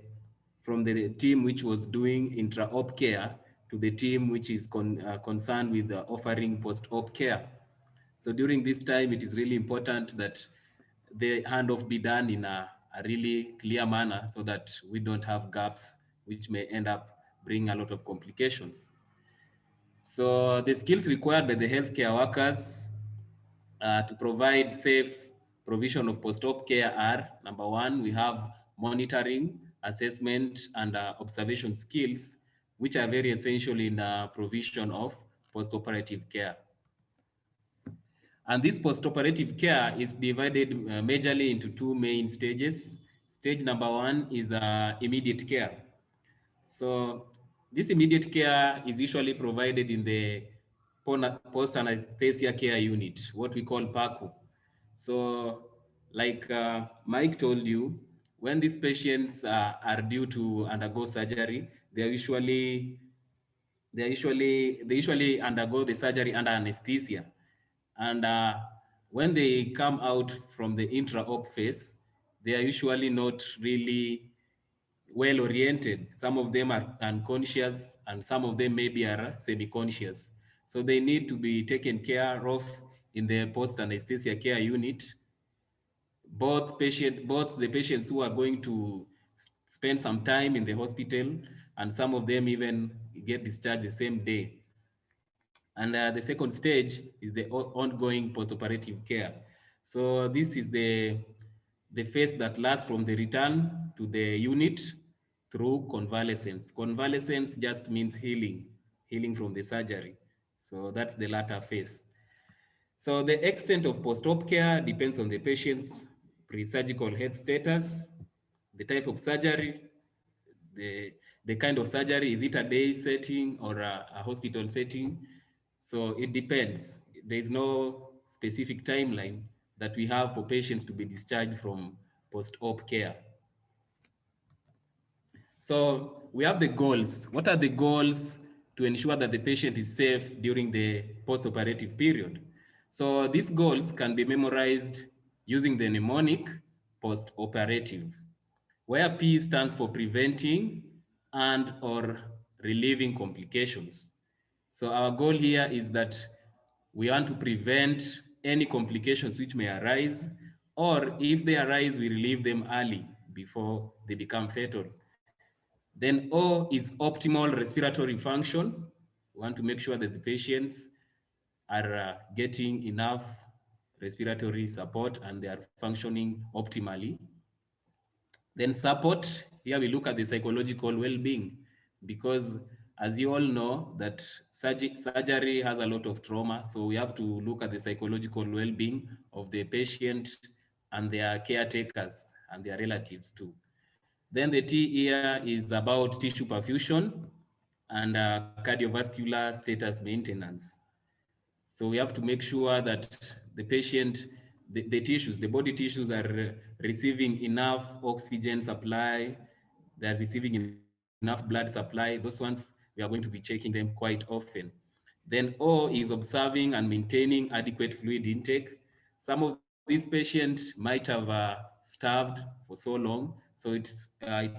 team which was doing intra-op care to the team which is concerned with offering post-op care. So during this time, it is really important that the handoff be done in a really clear manner so that we don't have gaps which may end up bringing a lot of complications. So the skills required by the healthcare workers to provide safe provision of post-op care are, number one, we have monitoring, assessment, and observation skills, which are very essential in provision of post-operative care. And this post-operative care is divided majorly into two main stages. Stage number one is immediate care. So this immediate care is usually provided in the post-anesthesia care unit, what we call PACU. So like Mike told you, when these patients are due to undergo surgery, they usually undergo the surgery under anesthesia. And when they come out from the intra-op phase, they are usually not really well oriented. Some of them are unconscious and some of them maybe are semi-conscious. So they need to be taken care of in the post-anesthesia care unit. Both the patients who are going to spend some time in the hospital, and some of them even get discharged the same day. And the second stage is the ongoing post-operative care. So this is the phase that lasts from the return to the unit through convalescence. Convalescence just means healing from the surgery. So that's the latter phase. So the extent of post-op care depends on the patient's pre-surgical health status, the type of surgery, the kind of surgery. Is it a day setting or a hospital setting? So it depends. There is no specific timeline that we have for patients to be discharged from post-op care. So we have the goals. What are the goals to ensure that the patient is safe during the post-operative period? So these goals can be memorized using the mnemonic post-operative, where P stands for preventing and or relieving complications. So our goal here is that we want to prevent any complications which may arise, or if they arise, we relieve them early before they become fatal. Then O is optimal respiratory function. We want to make sure that the patients are getting enough respiratory support and they are functioning optimally. Then support, here we look at the psychological well-being, because as you all know that surgery has a lot of trauma. So we have to look at the psychological well-being of the patient and their caretakers and their relatives too. Then the T here is about tissue perfusion and cardiovascular status maintenance. So we have to make sure that the patient, the tissues, the body tissues are receiving enough oxygen supply, they're receiving enough blood supply. Those ones, we are going to be checking them quite often. Then O is observing and maintaining adequate fluid intake. Some of these patients might have starved for so long. So it's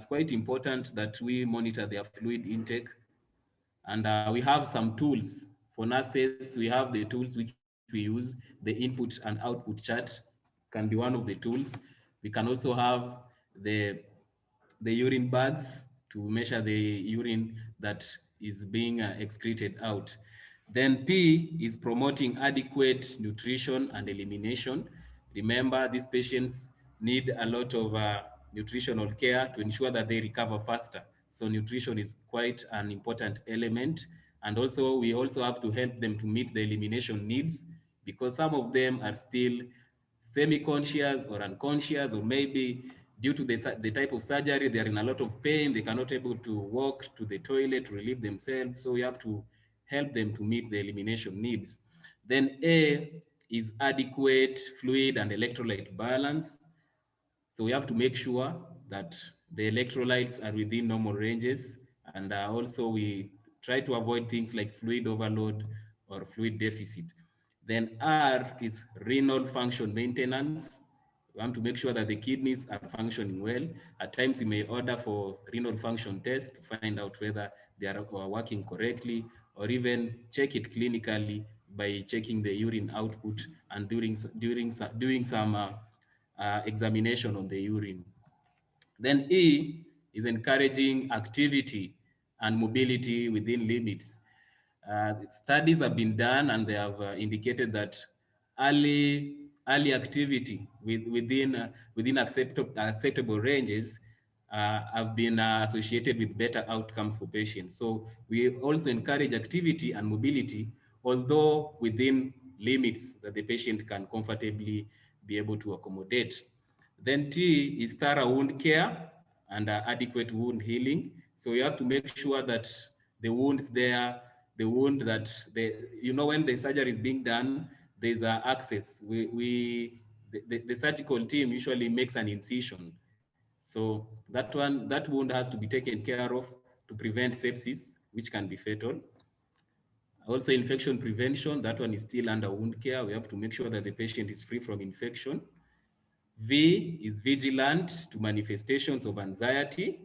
quite important that we monitor their fluid intake. And we have some tools for nurses. We have the tools which we use. The input and output chart can be one of the tools. We can also have the urine bags to measure the urine that is being excreted out. Then P is promoting adequate nutrition and elimination. Remember, these patients need a lot of nutritional care to ensure that they recover faster. So nutrition is quite an important element. And also, we also have to help them to meet the elimination needs, because some of them are still semi-conscious or unconscious, or maybe due to the type of surgery, they're in a lot of pain, they cannot able to walk to the toilet to relieve themselves. So we have to help them to meet the elimination needs. Then A is adequate fluid and electrolyte balance. So we have to make sure that the electrolytes are within normal ranges. And also we try to avoid things like fluid overload or fluid deficit. Then R is renal function maintenance. We want to make sure that the kidneys are functioning well. At times, you may order for renal function test to find out whether they are working correctly, or even check it clinically by checking the urine output and doing some examination on the urine. Then E is encouraging activity and mobility within limits. Studies have been done and they have indicated that early early activity within acceptable ranges have been associated with better outcomes for patients. So we also encourage activity and mobility, although within limits that the patient can comfortably be able to accommodate. Then T is thorough wound care and adequate wound healing. So you have to make sure that the wounds there, the wound that when the surgery is being done, there's access. The surgical team usually makes an incision. So that wound has to be taken care of to prevent sepsis, which can be fatal. Also infection prevention, that one is still under wound care. We have to make sure that the patient is free from infection. V is vigilant to manifestations of anxiety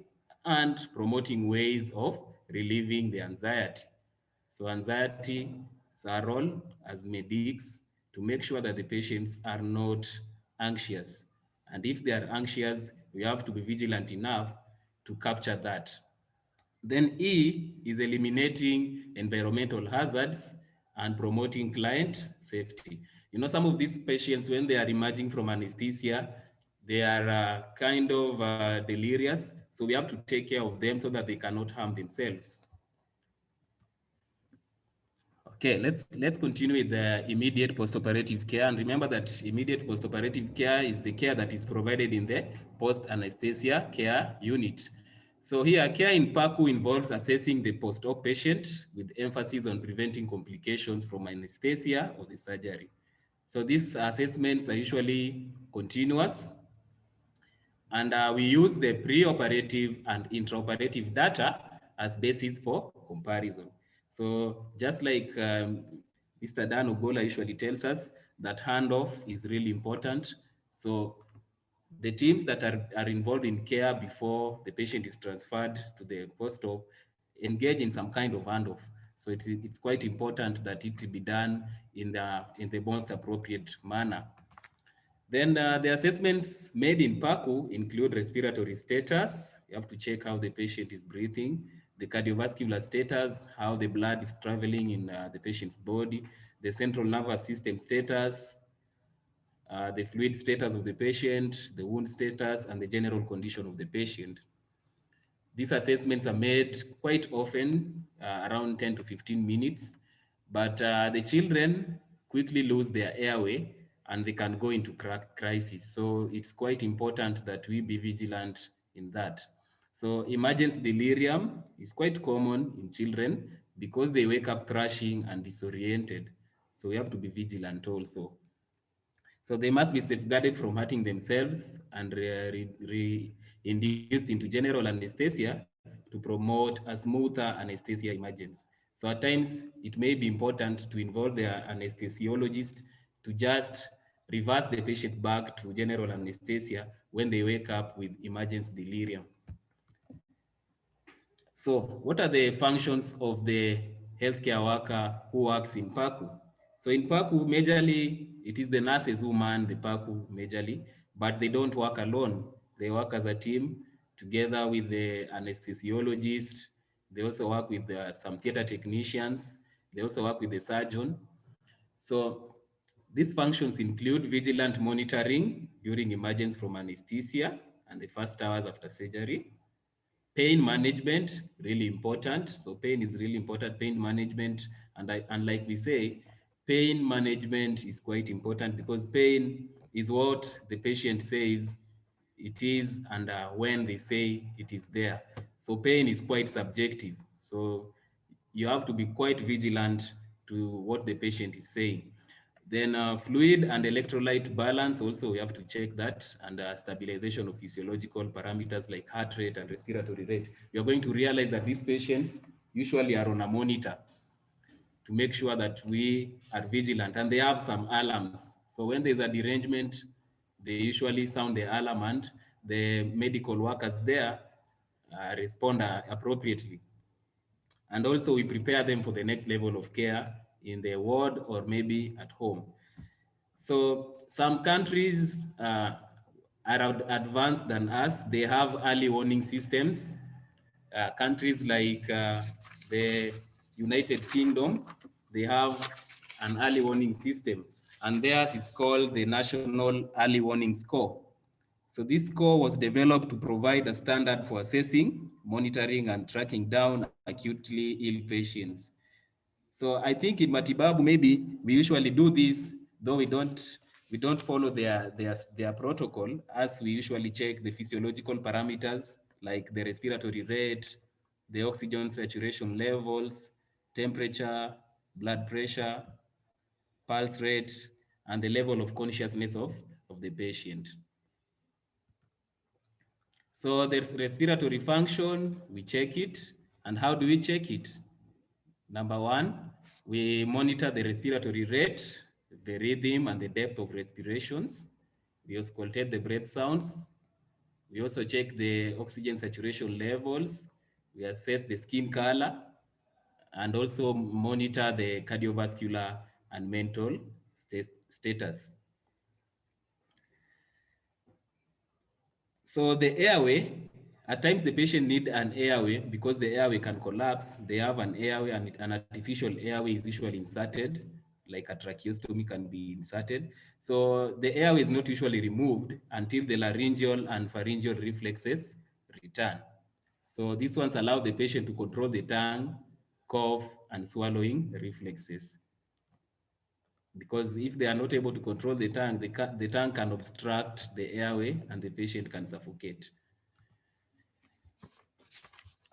and promoting ways of relieving the anxiety. So anxiety is our role as medics to make sure that the patients are not anxious. And if they are anxious, we have to be vigilant enough to capture that. Then E is eliminating environmental hazards and promoting client safety. Some of these patients, when they are emerging from anesthesia, they are kind of delirious. So we have to take care of them so that they cannot harm themselves. Okay, let's continue with the immediate postoperative care. And remember that immediate postoperative care is the care that is provided in the post-anesthesia care unit. So here, care in PACU involves assessing the post-op patient with emphasis on preventing complications from anesthesia or the surgery. So these assessments are usually continuous, and we use the preoperative and intraoperative data as basis for comparison. So just like Mr. Dan Ogola usually tells us, that handoff is really important. So the teams that are involved in care before the patient is transferred to the post-op engage in some kind of handoff. So it's quite important that it be done in the most appropriate manner. Then the assessments made in PACU include respiratory status. You have to check how the patient is breathing, the cardiovascular status, how the blood is traveling in the patient's body, the central nervous system status, the fluid status of the patient, the wound status, and the general condition of the patient. These assessments are made quite often, around 10 to 15 minutes, but the children quickly lose their airway and they can go into crisis. So it's quite important that we be vigilant in that. So emergency delirium is quite common in children because they wake up thrashing and disoriented. So we have to be vigilant also. So they must be safeguarded from hurting themselves and induced into general anesthesia to promote a smoother anesthesia emergence. So at times it may be important to involve the anesthesiologist to just reverse the patient back to general anesthesia when they wake up with emergency delirium. So what are the functions of the healthcare worker who works in PACU? So in PACU, majorly, it is the nurses who man the PACU majorly, but they don't work alone. They work as a team together with the anesthesiologist. They also work with some theater technicians. They also work with the surgeon. So these functions include vigilant monitoring during emergence from anesthesia and the first hours after surgery. Pain management, really important. So pain is really important, pain management. And like we say, pain management is quite important because pain is what the patient says it is and when they say it is there. So pain is quite subjective. So you have to be quite vigilant to what the patient is saying. Then fluid and electrolyte balance, also we have to check that, and stabilization of physiological parameters like heart rate and respiratory rate. You're going to realize that these patients usually are on a monitor to make sure that we are vigilant, and they have some alarms. So when there's a derangement, they usually sound the alarm and the medical workers there respond appropriately. And also we prepare them for the next level of care in the ward or maybe at home. So some countries are advanced than us. They have early warning systems. Countries like the United Kingdom, they have an early warning system. and theirs is called the National Early Warning Score. So this score was developed to provide a standard for assessing, monitoring, and tracking down acutely ill patients. So I think in matibabu, maybe we usually do this, though we don't follow their protocol, as we usually check the physiological parameters like the respiratory rate, the oxygen saturation levels, temperature, blood pressure, pulse rate, and the level of consciousness of the patient. So there's respiratory function, we check it. And how do we check it? Number one, we monitor the respiratory rate, the rhythm, and the depth of respirations. We auscultate the breath sounds. We also check the oxygen saturation levels. We assess the skin color, and also monitor the cardiovascular and mental status. So the airway, at times the patient need an airway because the airway can collapse. They have an airway, and an artificial airway is usually inserted, like a tracheostomy can be inserted. So the airway is not usually removed until the laryngeal and pharyngeal reflexes return. So these ones allow the patient to control the tongue, cough, and swallowing reflexes. Because if they are not able to control the tongue, the tongue can obstruct the airway and the patient can suffocate.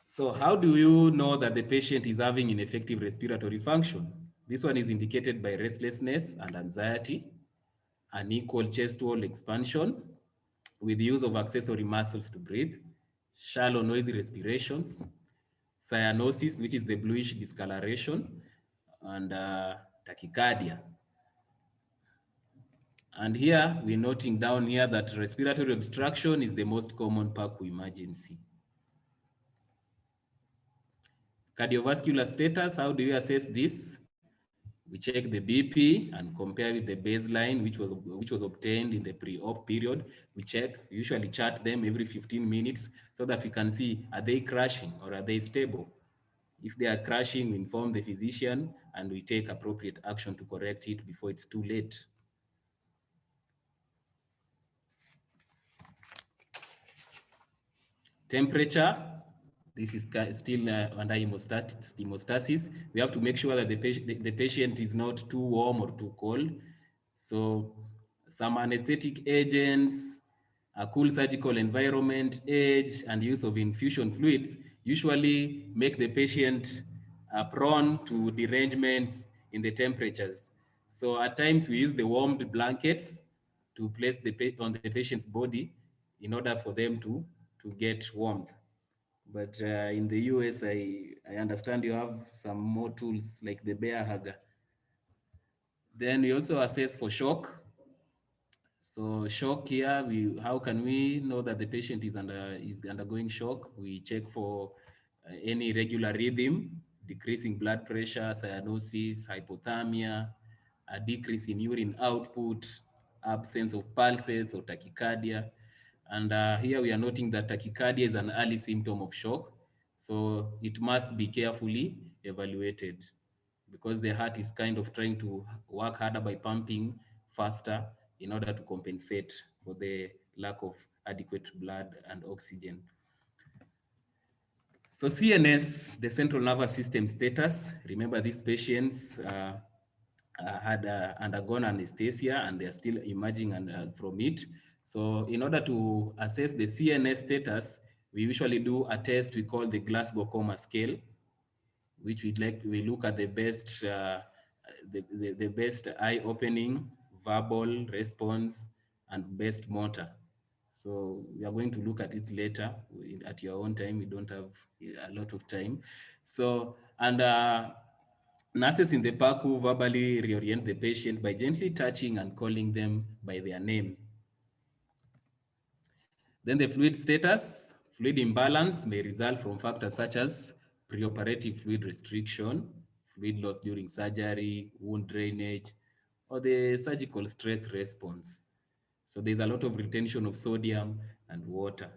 So how do you know that the patient is having ineffective respiratory function? This one is indicated by restlessness and anxiety, unequal chest wall expansion with the use of accessory muscles to breathe, shallow noisy respirations, cyanosis, which is the bluish discoloration, and tachycardia. And here we're noting down here that respiratory obstruction is the most common PACU emergency. Cardiovascular status, how do you assess this? We check the BP and compare with the baseline, which was obtained in the pre-op period. We usually chart them every 15 minutes so that we can see, are they crashing or are they stable? If they are crashing, we inform the physician and we take appropriate action to correct it before it's too late. Temperature, this is still under hemostasis. We have to make sure that the patient is not too warm or too cold. So some anesthetic agents, a cool surgical environment, age, and use of infusion fluids usually make the patient prone to derangements in the temperatures. So at times we use the warmed blankets to place on the patient's body in order for them to get warmth. But in the US, I understand you have some more tools like the bear hugger. Then we also assess for shock. So shock here, how can we know that the patient is undergoing shock? We check for any irregular rhythm, decreasing blood pressure, cyanosis, hypothermia, a decrease in urine output, absence of pulses or tachycardia. And here we are noting that tachycardia is an early symptom of shock. So it must be carefully evaluated because the heart is kind of trying to work harder by pumping faster in order to compensate for the lack of adequate blood and oxygen. So CNS, the central nervous system status, remember these patients had undergone anesthesia and they're still emerging from it. So in order to assess the CNS status, we usually do a test we call the Glasgow Coma Scale, which we look at the best the best eye-opening, verbal response, and best motor. So we are going to look at it later at your own time. We don't have a lot of time. So, and nurses in the PACU verbally reorient the patient by gently touching and calling them by their name. Then the fluid status, fluid imbalance may result from factors such as preoperative fluid restriction, fluid loss during surgery, wound drainage, or the surgical stress response. So there's a lot of retention of sodium and water.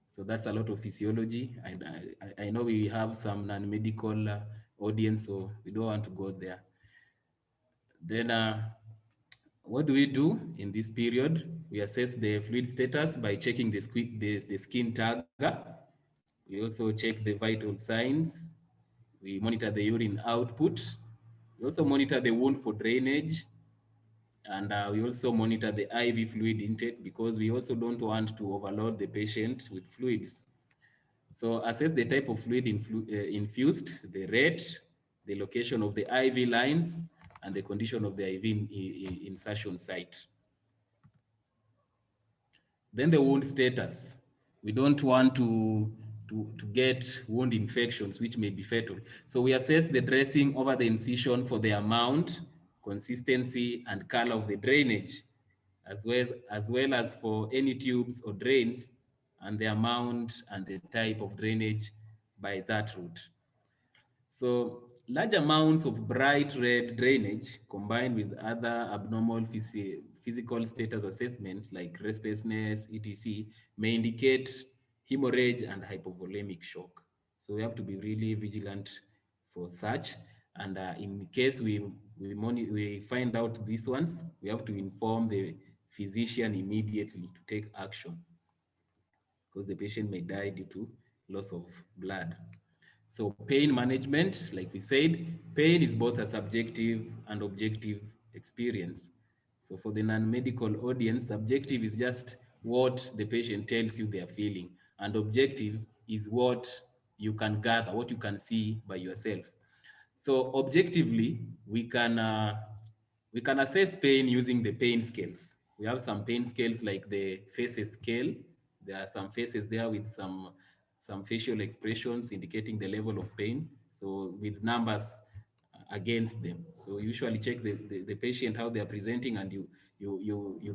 So that's a lot of physiology. I know we have some non-medical audience, so we don't want to go there. Then What do we do in this period? We assess the fluid status by checking the skin tagger. We also check the vital signs. We monitor the urine output. We also monitor the wound for drainage. And we also monitor the IV fluid intake because we also don't want to overload the patient with fluids. So assess the type of fluid infused, the rate, the location of the IV lines, and the condition of the IV insertion site. Then the wound status. We don't want to get wound infections, which may be fatal. So we assess the dressing over the incision for the amount, consistency, and color of the drainage, as well as for any tubes or drains, and the amount and the type of drainage by that route. So large amounts of bright red drainage combined with other abnormal physical status assessments like restlessness, etc., may indicate hemorrhage and hypovolemic shock. So we have to be really vigilant for such. And in case we find out these ones, we have to inform the physician immediately to take action because the patient may die due to loss of blood. So pain management, like we said, pain is both a subjective and objective experience. So for the non-medical audience, subjective is just what the patient tells you they are feeling, and objective is what you can gather, what you can see by yourself. So objectively, we can assess pain using the pain scales. We have some pain scales like the faces scale. There are some faces there with some facial expressions indicating the level of pain. So with numbers against them. So usually check the patient, how they are presenting, and you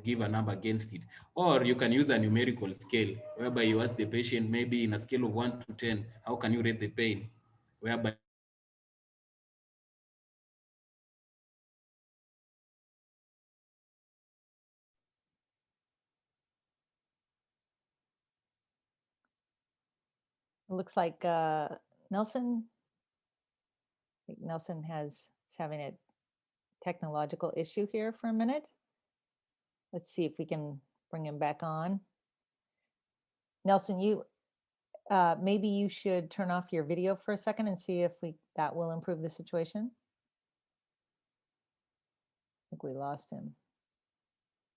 give a number against it. Or you can use a numerical scale whereby you ask the patient, maybe in a scale of 1 to 10, how can you rate the pain? Whereby It looks like Nelson. I think Nelson is having a technological issue here for a minute. Let's see if we can bring him back on. Nelson, you maybe you should turn off your video for a second and see if that will improve the situation. I think we lost him.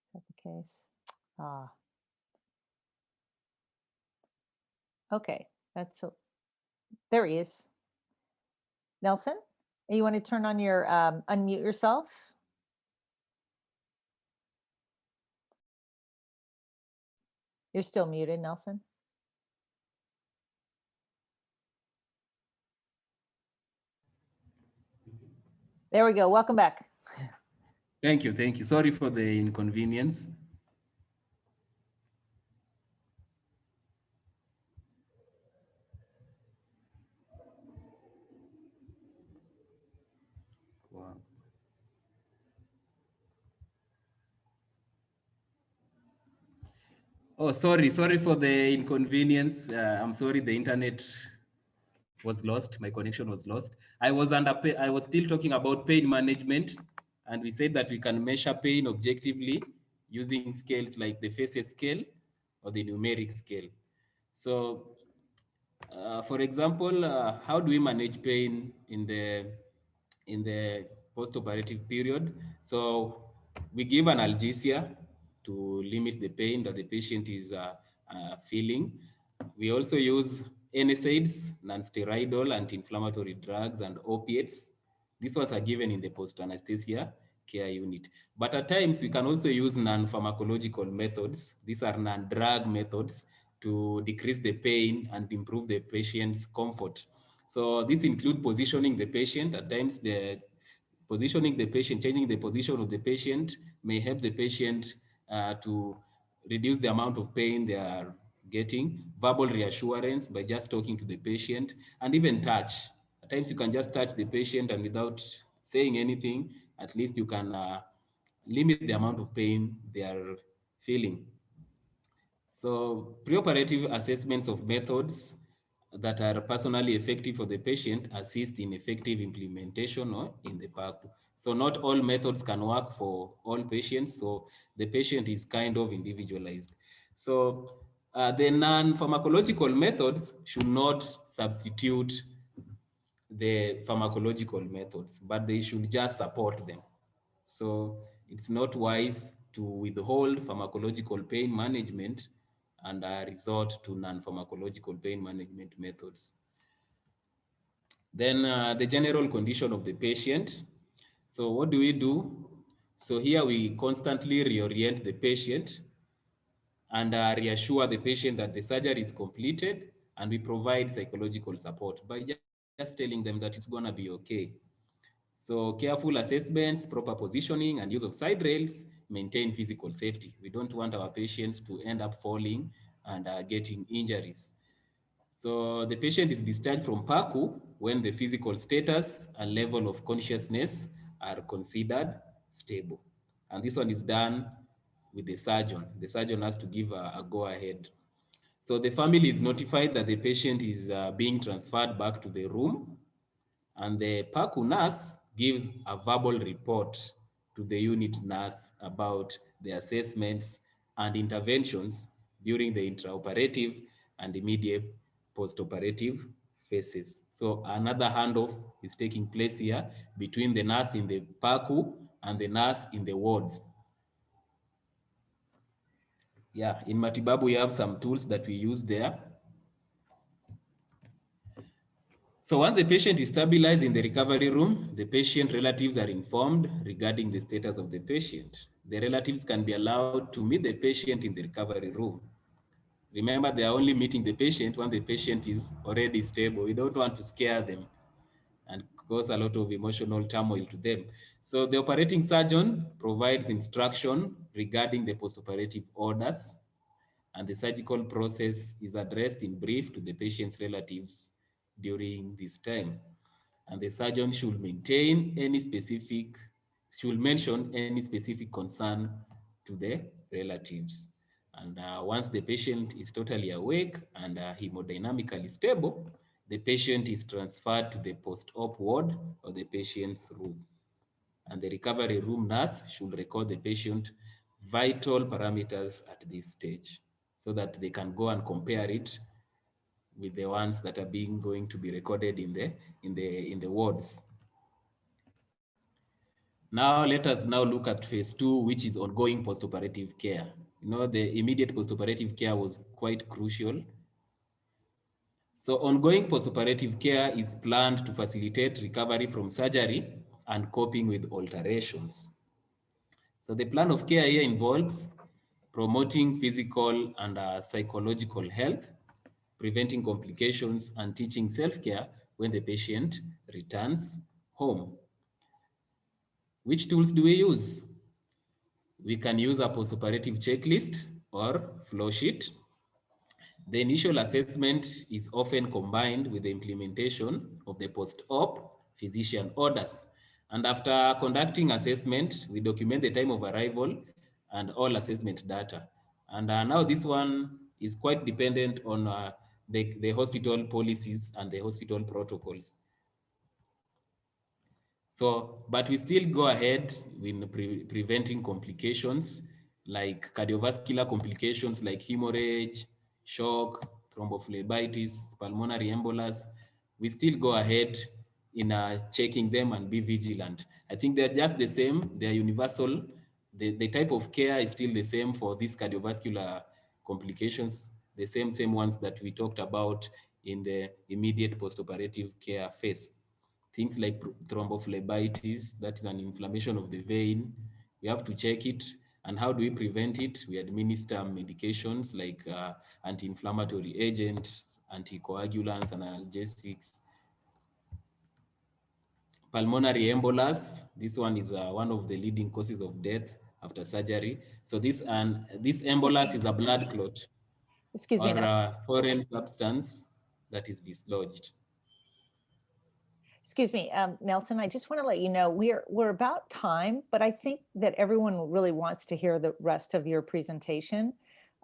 Is that the case? Ah. Okay, there he is. Nelson, you want to turn on your unmute yourself? You're still muted, Nelson. There we go. Welcome back. Thank you. Thank you. Sorry for the inconvenience. Wow. Oh, sorry for the inconvenience. I'm sorry, the internet was lost. My connection was lost. I was still talking about pain management, and we said that we can measure pain objectively using scales like the faces scale or the numeric scale. So, for example, how do we manage pain in the post-operative period? So we give analgesia to limit the pain that the patient is feeling. We also use NSAIDs, non-steroidal anti-inflammatory drugs, and opiates. These ones are given in the post-anesthesia care unit. But at times, we can also use non-pharmacological methods. These are non-drug methods to decrease the pain and improve the patient's comfort. So this includes positioning the patient. At times, positioning the patient, changing the position of the patient may help the patient to reduce the amount of pain they are getting. Verbal reassurance by just talking to the patient, and even touch. At times you can just touch the patient, and without saying anything, at least you can limit the amount of pain they are feeling. So preoperative assessments of methods that are personally effective for the patient assist in effective implementation or in the PACU. So not all methods can work for all patients. So the patient is kind of individualized. So the non-pharmacological methods should not substitute the pharmacological methods, but they should just support them. So it's not wise to withhold pharmacological pain management and resort to non-pharmacological pain management methods. Then the general condition of the patient. So what do we do? So here we constantly reorient the patient and reassure the patient that the surgery is completed, and we provide psychological support by just telling them that it's gonna be okay. So careful assessments, proper positioning, and use of side rails maintain physical safety. We don't want our patients to end up falling and getting injuries. So the patient is discharged from PACU when the physical status and level of consciousness are considered stable. And this one is done with the surgeon. The surgeon has to give a go-ahead. So the family is notified that the patient is being transferred back to the room, and the PACU nurse gives a verbal report to the unit nurse about the assessments and interventions during the intraoperative and immediate postoperative phases. So another handoff is taking place here between the nurse in the PACU and the nurse in the wards. Yeah, in Matibabu, we have some tools that we use there. So once the patient is stabilized in the recovery room, the patient relatives are informed regarding the status of the patient. The relatives can be allowed to meet the patient in the recovery room. Remember, they are only meeting the patient when the patient is already stable. We don't want to scare them and cause a lot of emotional turmoil to them. So the operating surgeon provides instruction regarding the postoperative orders, and the surgical process is addressed in brief to the patient's relatives during this time. And the surgeon should mention any specific concern to the relatives. And once the patient is totally awake and hemodynamically stable, the patient is transferred to the post-op ward or the patient's room. And the recovery room nurse should record the patient vital parameters at this stage so that they can go and compare it with the ones that are going to be recorded in the wards. Now let us now look at phase 2, which is ongoing postoperative care. You know, the immediate postoperative care was quite crucial. So ongoing postoperative care is planned to facilitate recovery from surgery and coping with alterations. So the plan of care here involves promoting physical and psychological health, preventing complications, and teaching self-care when the patient returns home. Which tools do we use? We can use a postoperative checklist or flow sheet. The initial assessment is often combined with the implementation of the post-op physician orders. And after conducting assessment, we document the time of arrival and all assessment data. And now this one is quite dependent on the hospital policies and the hospital protocols. So, but we still go ahead with preventing complications like cardiovascular complications like hemorrhage, shock, thrombophlebitis, pulmonary embolus. We still go ahead in checking them and be vigilant. I think they're just the same, they're universal. The type of care is still the same for these cardiovascular complications, the same ones that we talked about in the immediate postoperative care phase. Things like thrombophlebitis, that is an inflammation of the vein. We have to check it. And how do we prevent it? We administer medications like anti-inflammatory agents, anticoagulants, and analgesics. Pulmonary embolus, this one is one of the leading causes of death after surgery. So this embolus is a blood clot or a foreign substance that is dislodged. Excuse me, Nelson, I just want to let you know we're about time, but I think that everyone really wants to hear the rest of your presentation.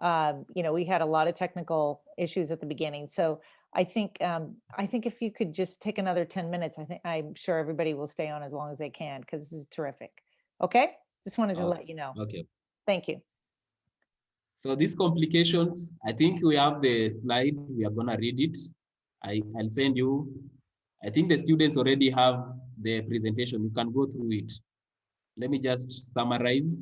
You know, we had a lot of technical issues at the beginning, so I think if you could just take another 10 minutes, I'm sure everybody will stay on as long as they can because this is terrific. Okay, just wanted to let you know. Okay. Thank you. So these complications, I think we have the slide. We are gonna read it. I'll send you. I think the students already have the presentation. You can go through it. Let me just summarize.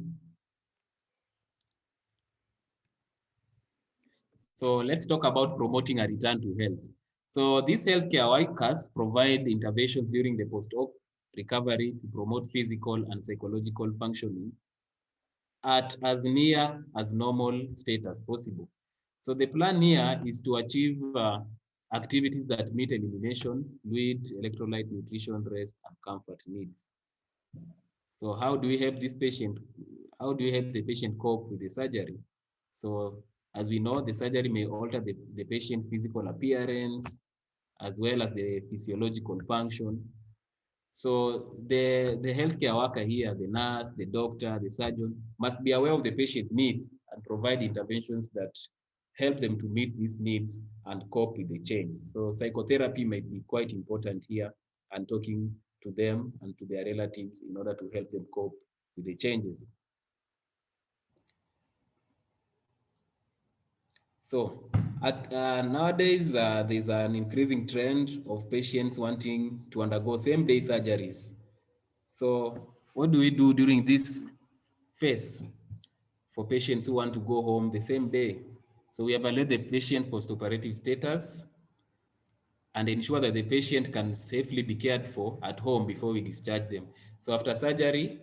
So let's talk about promoting a return to health. So these healthcare workers provide interventions during the post-op recovery to promote physical and psychological functioning at as near as normal state as possible. So the plan here is to achieve activities that meet elimination, fluid, electrolyte, nutrition, rest, and comfort needs. So how do we help this patient? How do we help the patient cope with the surgery? So as we know, the surgery may alter the patient's physical appearance as well as the physiological function. So the healthcare worker here, the nurse, the doctor, the surgeon, must be aware of the patient needs and provide interventions that help them to meet these needs and cope with the change. So psychotherapy might be quite important here, and talking to them and to their relatives in order to help them cope with the changes. So nowadays, there's an increasing trend of patients wanting to undergo same-day surgeries. So what do we do during this phase for patients who want to go home the same day? So we evaluate the patient post-operative status and ensure that the patient can safely be cared for at home before we discharge them. So after surgery,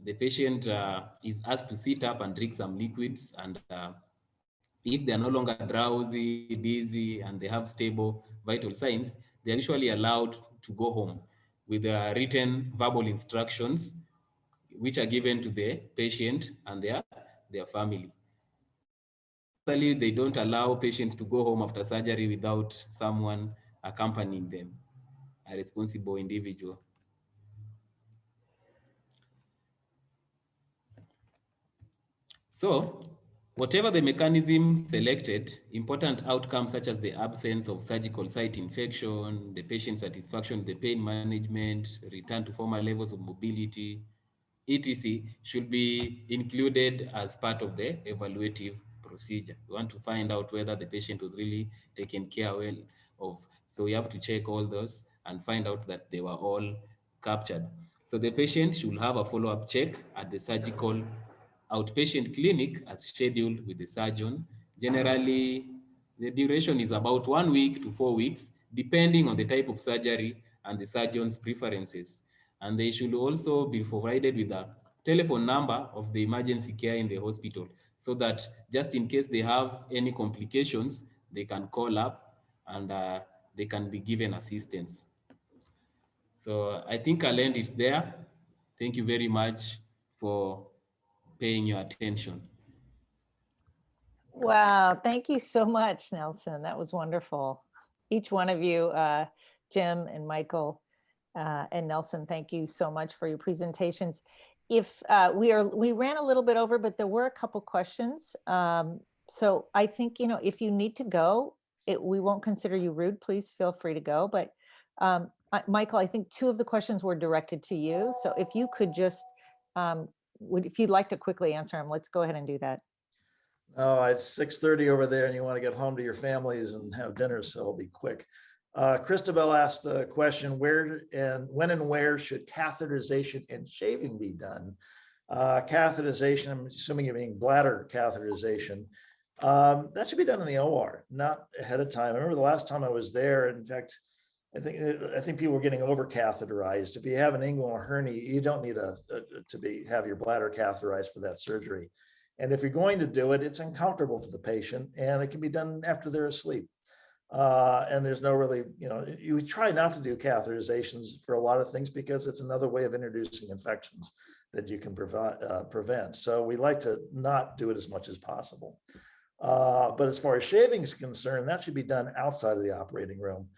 the patient is asked to sit up and drink some liquids, and if they're no longer drowsy, dizzy, and they have stable vital signs, they're usually allowed to go home with written verbal instructions which are given to the patient and their family. Usually, they don't allow patients to go home after surgery without someone accompanying them, a responsible individual. So, whatever the mechanism selected, important outcomes such as the absence of surgical site infection, the patient satisfaction, the pain management, return to former levels of mobility, etc., should be included as part of the evaluative procedure. We want to find out whether the patient was really taken care well of. So we have to check all those and find out that they were all captured. So the patient should have a follow-up check at the surgical outpatient clinic as scheduled with the surgeon. Generally, the duration is about 1 week to 4 weeks, depending on the type of surgery and the surgeon's preferences. And they should also be provided with a telephone number of the emergency care in the hospital, so that just in case they have any complications, they can call up and they can be given assistance. So I think I'll end it there. Thank you very much for paying your attention. Wow, thank you so much, Nelson. That was wonderful. Each one of you, Jim and Michael and Nelson, thank you so much for your presentations. If we ran a little bit over, but there were a couple questions. So I think, if you need to go, we won't consider you rude. Please feel free to go. But Michael, I think 2 of the questions were directed to you. So if you could just, if you'd like to quickly answer them, let's go ahead and do that. Oh, it's 6:30 over there and you want to get home to your families and have dinner, so I'll be quick. Christabel asked a question, when and where should catheterization and shaving be done? Catheterization, I'm assuming you mean bladder catheterization. That should be done in the OR, not ahead of time. I remember the last time I was there, in fact, I think people were getting over catheterized. If you have an inguinal hernia, you don't need have your bladder catheterized for that surgery. And if you're going to do it, it's uncomfortable for the patient, and it can be done after they're asleep. And there's no really, you try not to do catheterizations for a lot of things because it's another way of introducing infections that you can prevent. So we like to not do it as much as possible. But as far as shaving is concerned, that should be done outside of the operating room.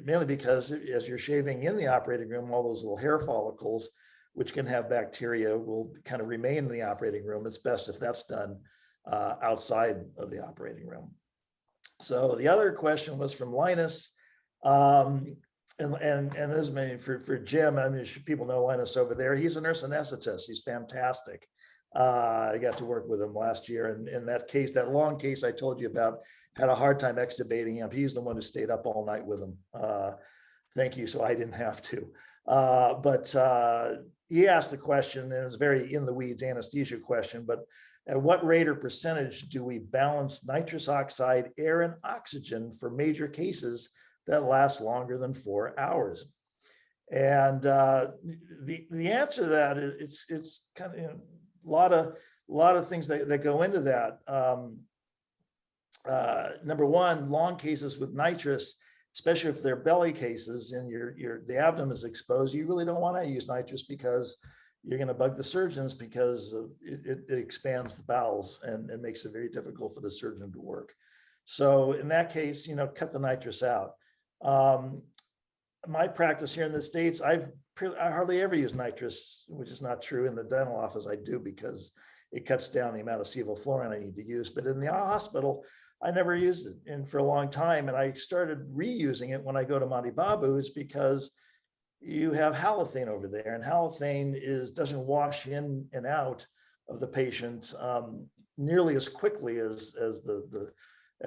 Mainly because as you're shaving in the operating room, all those little hair follicles, which can have bacteria, will kind of remain in the operating room. It's best if that's done outside of the operating room. So the other question was from Linus. And this may for Jim, I mean, people know Linus over there. He's a nurse anesthetist. He's fantastic. I got to work with him last year. And in that case, that long case I told you about, had a hard time extubating him. He's the one who stayed up all night with him. Thank you. So I didn't have to. But he asked the question, and it's very in the weeds anesthesia question, but at what rate or percentage do we balance nitrous oxide, air, and oxygen for major cases that last longer than 4 hours? And the answer to that is it's kind of, you know, a lot of things that go into that. Number one, long cases with nitrous, especially if they're belly cases and the abdomen is exposed, you really don't want to use nitrous because you're going to bug the surgeons, because it expands the bowels and makes it very difficult for the surgeon to work. So in that case, you know, cut the nitrous out. My practice here in the States, I hardly ever use nitrous, which is not true. In the dental office, I do, because it cuts down the amount of sevoflurane I need to use. But in the hospital, I never used it in for a long time. And I started reusing it when I go to Monty Babu's, because you have halothane over there, and halothane doesn't wash in and out of the patient nearly as quickly as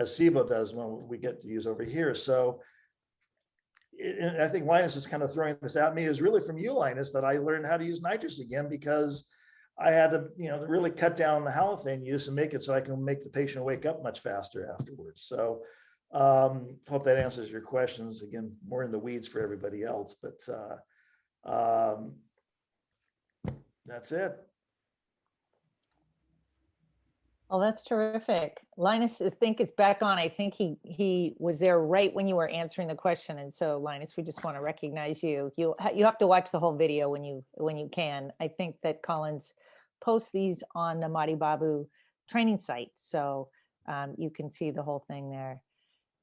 Sevo does when we get to use over here. So I think Linus is kind of throwing this at me. It was really from you, Linus, that I learned how to use nitrous again, because I had to, you know, really cut down the halothane use and make it so I can make the patient wake up much faster afterwards. So hope that answers your questions. Again, more in the weeds for everybody else, but that's it. Oh, that's terrific. Linus, I think it's back on. I think he was there right when you were answering the question. And so Linus, we just want to recognize you. You have to watch the whole video when you can. I think that Collins posts these on the Madi Babu training site. So you can see the whole thing there.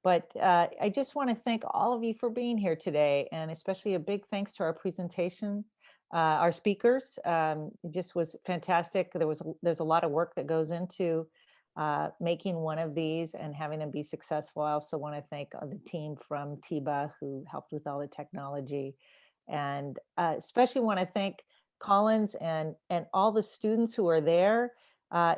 But I just want to thank all of you for being here today, and especially a big thanks to our presentation, our speakers. It just was fantastic. There's a lot of work that goes into making one of these and having them be successful. I also want to thank the team from TIBA who helped with all the technology, and especially want to thank Collins and all the students who are there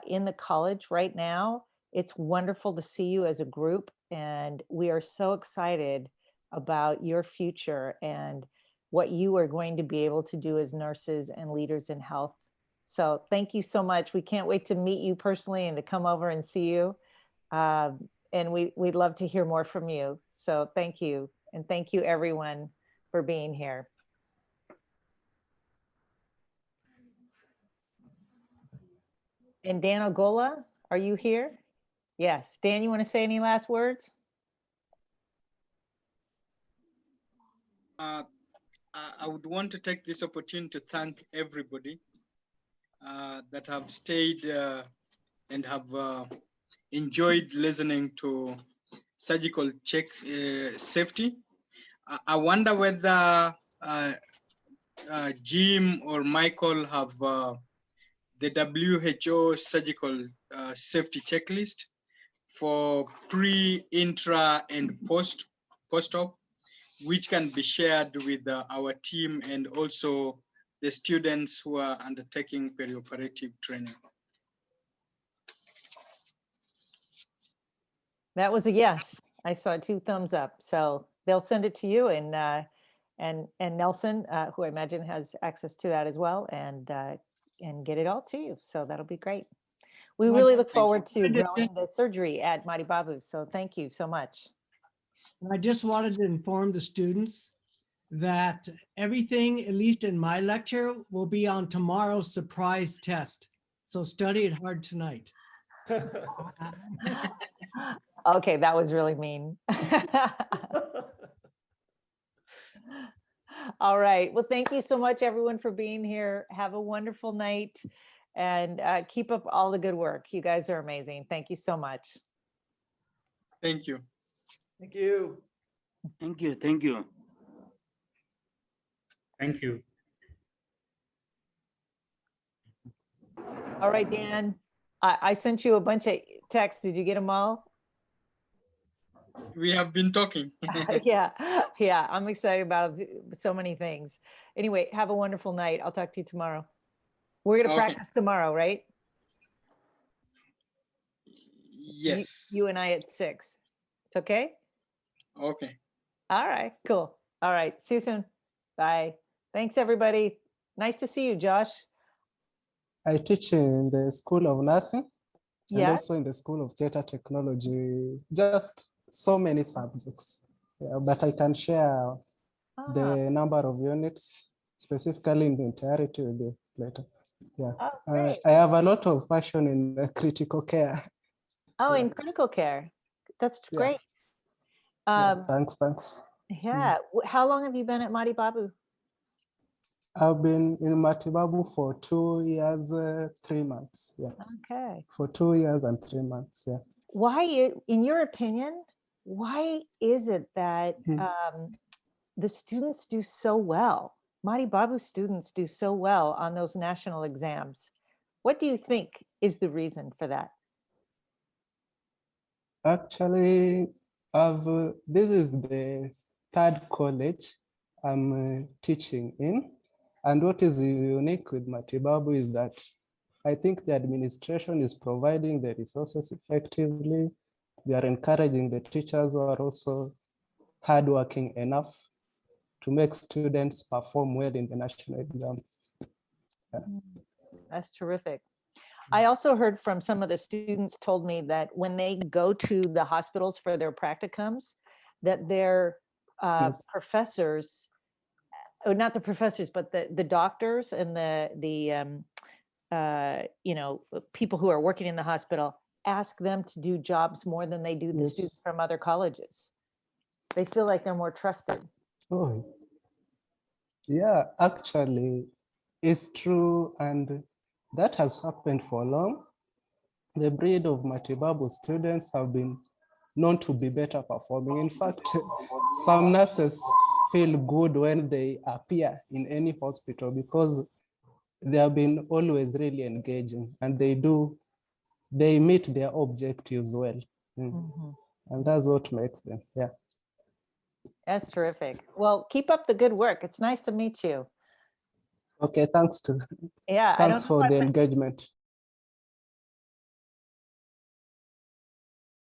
in the college right now. It's wonderful to see you as a group, and we are so excited about your future and what you are going to be able to do as nurses and leaders in health. So thank you so much. We can't wait to meet you personally and to come over and see you. And we'd love to hear more from you. So thank you. And thank you everyone for being here. And Dan Ogola, are you here? Yes. Dan, you want to say any last words? I would want to take this opportunity to thank everybody that have stayed and have enjoyed listening to surgical check safety. I wonder whether Jim or Michael have the WHO surgical safety checklist for pre, intra, and post-op, which can be shared with our team and also the students who are undertaking perioperative training. That was a yes. I saw 2 thumbs up. So they'll send it to you, and Nelson, who I imagine has access to that as well, and get it all to you. So that'll be great. We really look forward to growing the surgery at Madi Babu. So thank you so much. I just wanted to inform the students that everything, at least in my lecture, will be on tomorrow's surprise test. So study it hard tonight. Okay, that was really mean. All right. Well, thank you so much, everyone, for being here. Have a wonderful night, and keep up all the good work. You guys are amazing. Thank you so much. Thank you. Thank you. Thank you. Thank you. Thank you. All right, Dan. I sent you a bunch of texts. Did you get them all? We have been talking. Yeah, yeah, I'm excited about so many things. Anyway, have a wonderful night. I'll talk to you tomorrow. We're gonna Okay. practice tomorrow, right? Yes. You and I at 6. It's okay? Okay. All right, cool. All right, see you soon. Bye. Thanks, everybody. Nice to see you, Josh. I teach in the School of Nursing and Yeah, also in the School of Theatre Technology, just so many subjects. Yeah, but I can share ah, the number of units specifically in the entirety with you later. Yeah, oh, great. I have a lot of passion in critical care. Oh, Yeah. in critical care. That's Yeah. great. Yeah, thanks. Yeah. How long have you been at Madi Babu? I've been in Matibabu for 2 years, 3 months. Yeah, Okay. for 2 years and 3 months. Yeah. Why, in your opinion, why is it that the students do so well? Madi Babu students do so well on those national exams. What do you think is the reason for that? Actually, this is the third college I'm teaching in. And what is unique with Matibabu is that I think the administration is providing the resources effectively. They are encouraging the teachers who are also hardworking enough to make students perform well in the national exams. Yeah. That's terrific. I also heard from some of the students told me that when they go to the hospitals for their practicums, that their Yes. professors, or not the professors, but the doctors and the people who are working in the hospital ask them to do jobs more than they do the students Yes. from other colleges. They feel like they're more trusted. Oh, yeah, actually, it's true. And that has happened for long. The breed of Matibabu students have been known to be better performing. In fact, some nurses feel good when they appear in any hospital because they have been always really engaging and they meet their objectives well. And that's what makes them, yeah. That's terrific. Well, keep up the good work. It's nice to meet you. Okay, thanks Yeah, for the engagement.